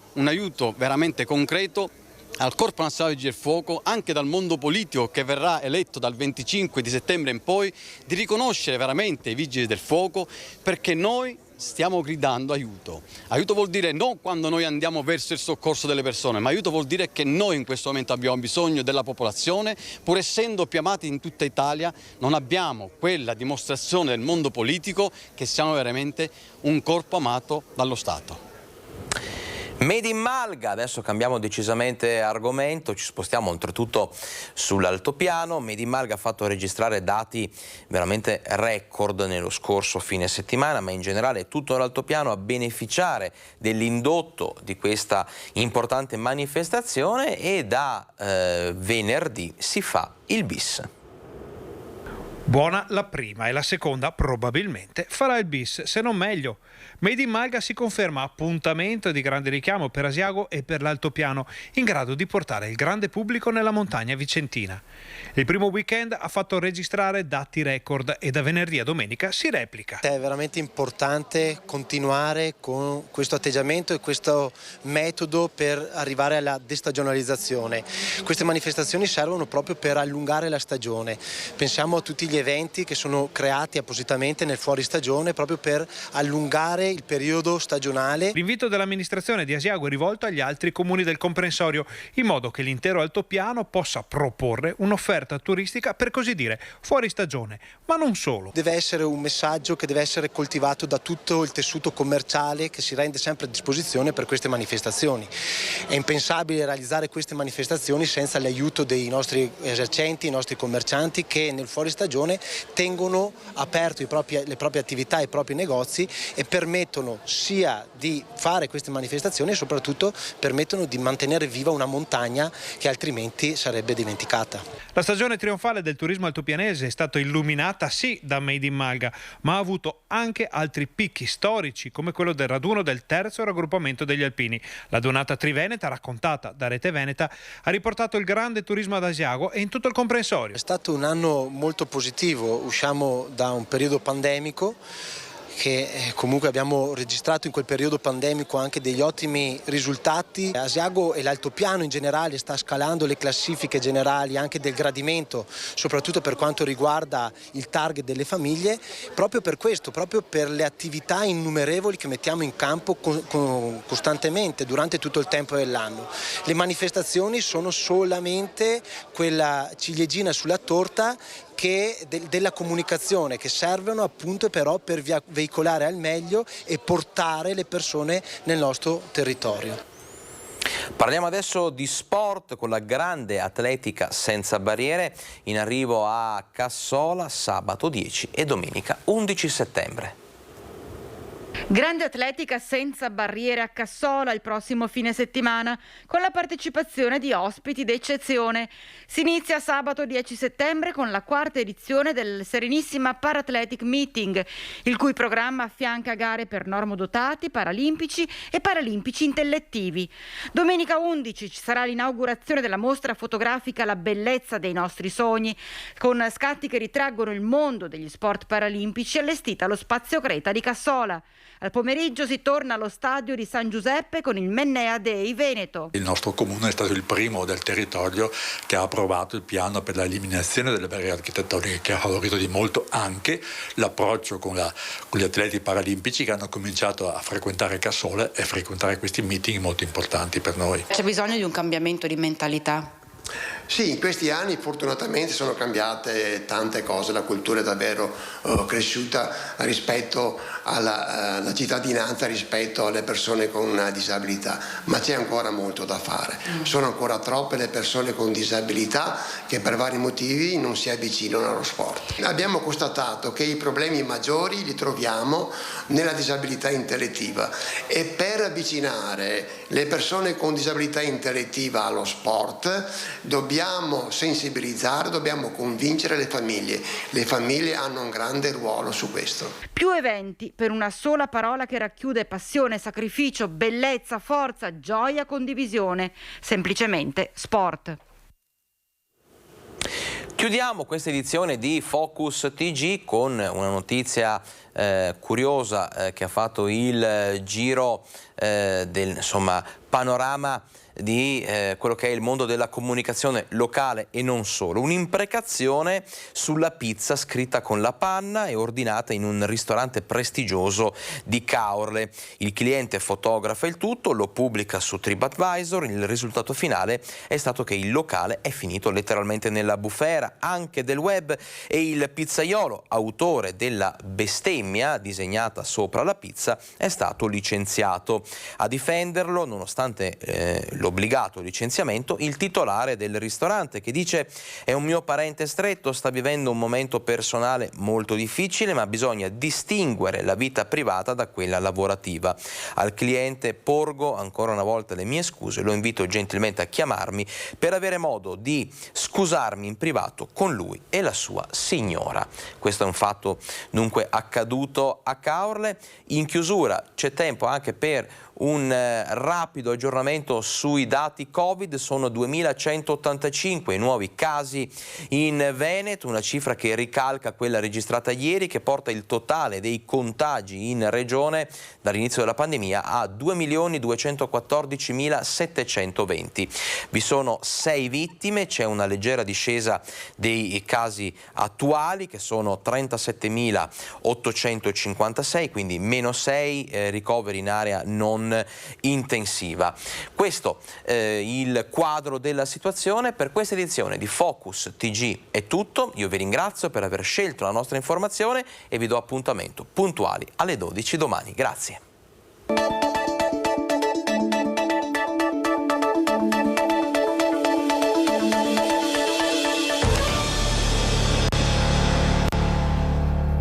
veramente concreto al Corpo Nazionale Vigili del Fuoco, anche dal mondo politico che verrà eletto dal 25 di settembre in poi, di riconoscere veramente i Vigili del Fuoco, perché noi stiamo gridando aiuto. Aiuto vuol dire non quando noi andiamo verso il soccorso delle persone, ma aiuto vuol dire che noi in questo momento abbiamo bisogno della popolazione, pur essendo più amati in tutta Italia, non abbiamo quella dimostrazione del mondo politico che siamo veramente un corpo amato dallo Stato. Made in Malga, adesso cambiamo decisamente argomento, ci spostiamo oltretutto sull'altopiano. Made in Malga ha fatto registrare dati veramente record nello scorso fine settimana, ma in generale tutto l'altopiano a beneficiare dell'indotto di questa importante manifestazione, e da venerdì si fa il bis. Buona la prima e la seconda probabilmente farà il bis, se non meglio. Made in Malga si conferma appuntamento di grande richiamo per Asiago e per l'altopiano, in grado di portare il grande pubblico nella montagna vicentina. Il primo weekend ha fatto registrare dati record e da venerdì a domenica si replica. È veramente importante continuare con questo atteggiamento e questo metodo per arrivare alla destagionalizzazione. Queste manifestazioni servono proprio per allungare la stagione. Pensiamo a tutti gli eventi che sono creati appositamente nel fuoristagione proprio per allungare il periodo stagionale. L'invito dell'amministrazione di Asiago è rivolto agli altri comuni del comprensorio, in modo che l'intero altopiano possa proporre un'offerta turistica per così dire fuori stagione, ma non solo. Deve essere un messaggio che deve essere coltivato da tutto il tessuto commerciale che si rende sempre a disposizione per queste manifestazioni. È impensabile realizzare queste manifestazioni senza l'aiuto dei nostri esercenti, i nostri commercianti, che nel fuori stagione tengono aperto le proprie attività, i propri negozi, e permettono sia di fare queste manifestazioni e soprattutto permettono di mantenere viva una montagna che altrimenti sarebbe dimenticata. La stagione trionfale del turismo altopianese è stata illuminata sì da Made in Malga, ma ha avuto anche altri picchi storici, come quello del raduno del terzo raggruppamento degli alpini. La donata triveneta, raccontata da Rete Veneta, ha riportato il grande turismo ad Asiago e in tutto il comprensorio. È stato un anno molto positivo, usciamo da un periodo pandemico che comunque abbiamo registrato in quel periodo pandemico anche degli ottimi risultati. Asiago e l'altopiano in generale sta scalando le classifiche generali anche del gradimento, soprattutto per quanto riguarda il target delle famiglie, proprio per questo, proprio per le attività innumerevoli che mettiamo in campo costantemente durante tutto il tempo dell'anno. Le manifestazioni sono solamente quella ciliegina sulla torta della comunicazione, che servono appunto però per veicolare al meglio e portare le persone nel nostro territorio. Parliamo adesso di sport con la grande atletica senza barriere in arrivo a Cassola sabato 10 e domenica 11 settembre. Grande atletica senza barriere a Cassola il prossimo fine settimana con la partecipazione di ospiti d'eccezione. Si inizia sabato 10 settembre con la quarta edizione del Serenissima Parathletic Meeting, il cui programma affianca gare per normodotati, paralimpici e paralimpici intellettivi. Domenica 11 ci sarà l'inaugurazione della mostra fotografica La bellezza dei nostri sogni, con scatti che ritraggono il mondo degli sport paralimpici, allestita allo Spazio Creta di Cassola. Al pomeriggio si torna allo stadio di San Giuseppe con il Mennea Day Veneto. Il nostro comune è stato il primo del territorio che ha approvato il piano per l'eliminazione delle barriere architettoniche, che ha favorito di molto anche l'approccio con gli atleti paralimpici che hanno cominciato a frequentare Cassola e a frequentare questi meeting molto importanti per noi. C'è bisogno di un cambiamento di mentalità. Sì, in questi anni fortunatamente sono cambiate tante cose, la cultura è davvero cresciuta rispetto alla cittadinanza, rispetto alle persone con una disabilità, ma c'è ancora molto da fare. Sono ancora troppe le persone con disabilità che per vari motivi non si avvicinano allo sport. Abbiamo constatato che i problemi maggiori li troviamo nella disabilità intellettiva e per avvicinare le persone con disabilità intellettiva allo sport dobbiamo sensibilizzare, dobbiamo convincere le famiglie. Le famiglie hanno un grande ruolo su questo. Più eventi per una sola parola che racchiude passione, sacrificio, bellezza, forza, gioia, condivisione. Semplicemente sport. Chiudiamo questa edizione di Focus TG con una notizia curiosa che ha fatto il giro del panorama di quello che è il mondo della comunicazione locale e non solo. Un'imprecazione sulla pizza scritta con la panna e ordinata in un ristorante prestigioso di Caorle. Il cliente fotografa il tutto, lo pubblica su TripAdvisor. Il risultato finale è stato che il locale è finito letteralmente nella bufera anche del web e il pizzaiolo, autore della bestemmia disegnata sopra la pizza, è stato licenziato. A difenderlo, nonostante l'obbligato licenziamento, il titolare del ristorante, che dice: è un mio parente stretto, sta vivendo un momento personale molto difficile, ma bisogna distinguere la vita privata da quella lavorativa. Al cliente porgo ancora una volta le mie scuse, lo invito gentilmente a chiamarmi per avere modo di scusarmi in privato con lui e la sua signora. Questo è un fatto dunque accaduto a Caorle. In chiusura c'è tempo anche per un rapido aggiornamento sui dati Covid. Sono 2.185 i nuovi casi in Veneto, una cifra che ricalca quella registrata ieri, che porta il totale dei contagi in regione dall'inizio della pandemia a 2.214.720. Vi sono 6 vittime, c'è una leggera discesa dei casi attuali che sono 37.856, quindi meno 6 ricoveri in area non intensiva. Questo il quadro della situazione. Per questa edizione di Focus TG è tutto. Io vi ringrazio per aver scelto la nostra informazione e vi do appuntamento puntuali alle 12 domani. Grazie.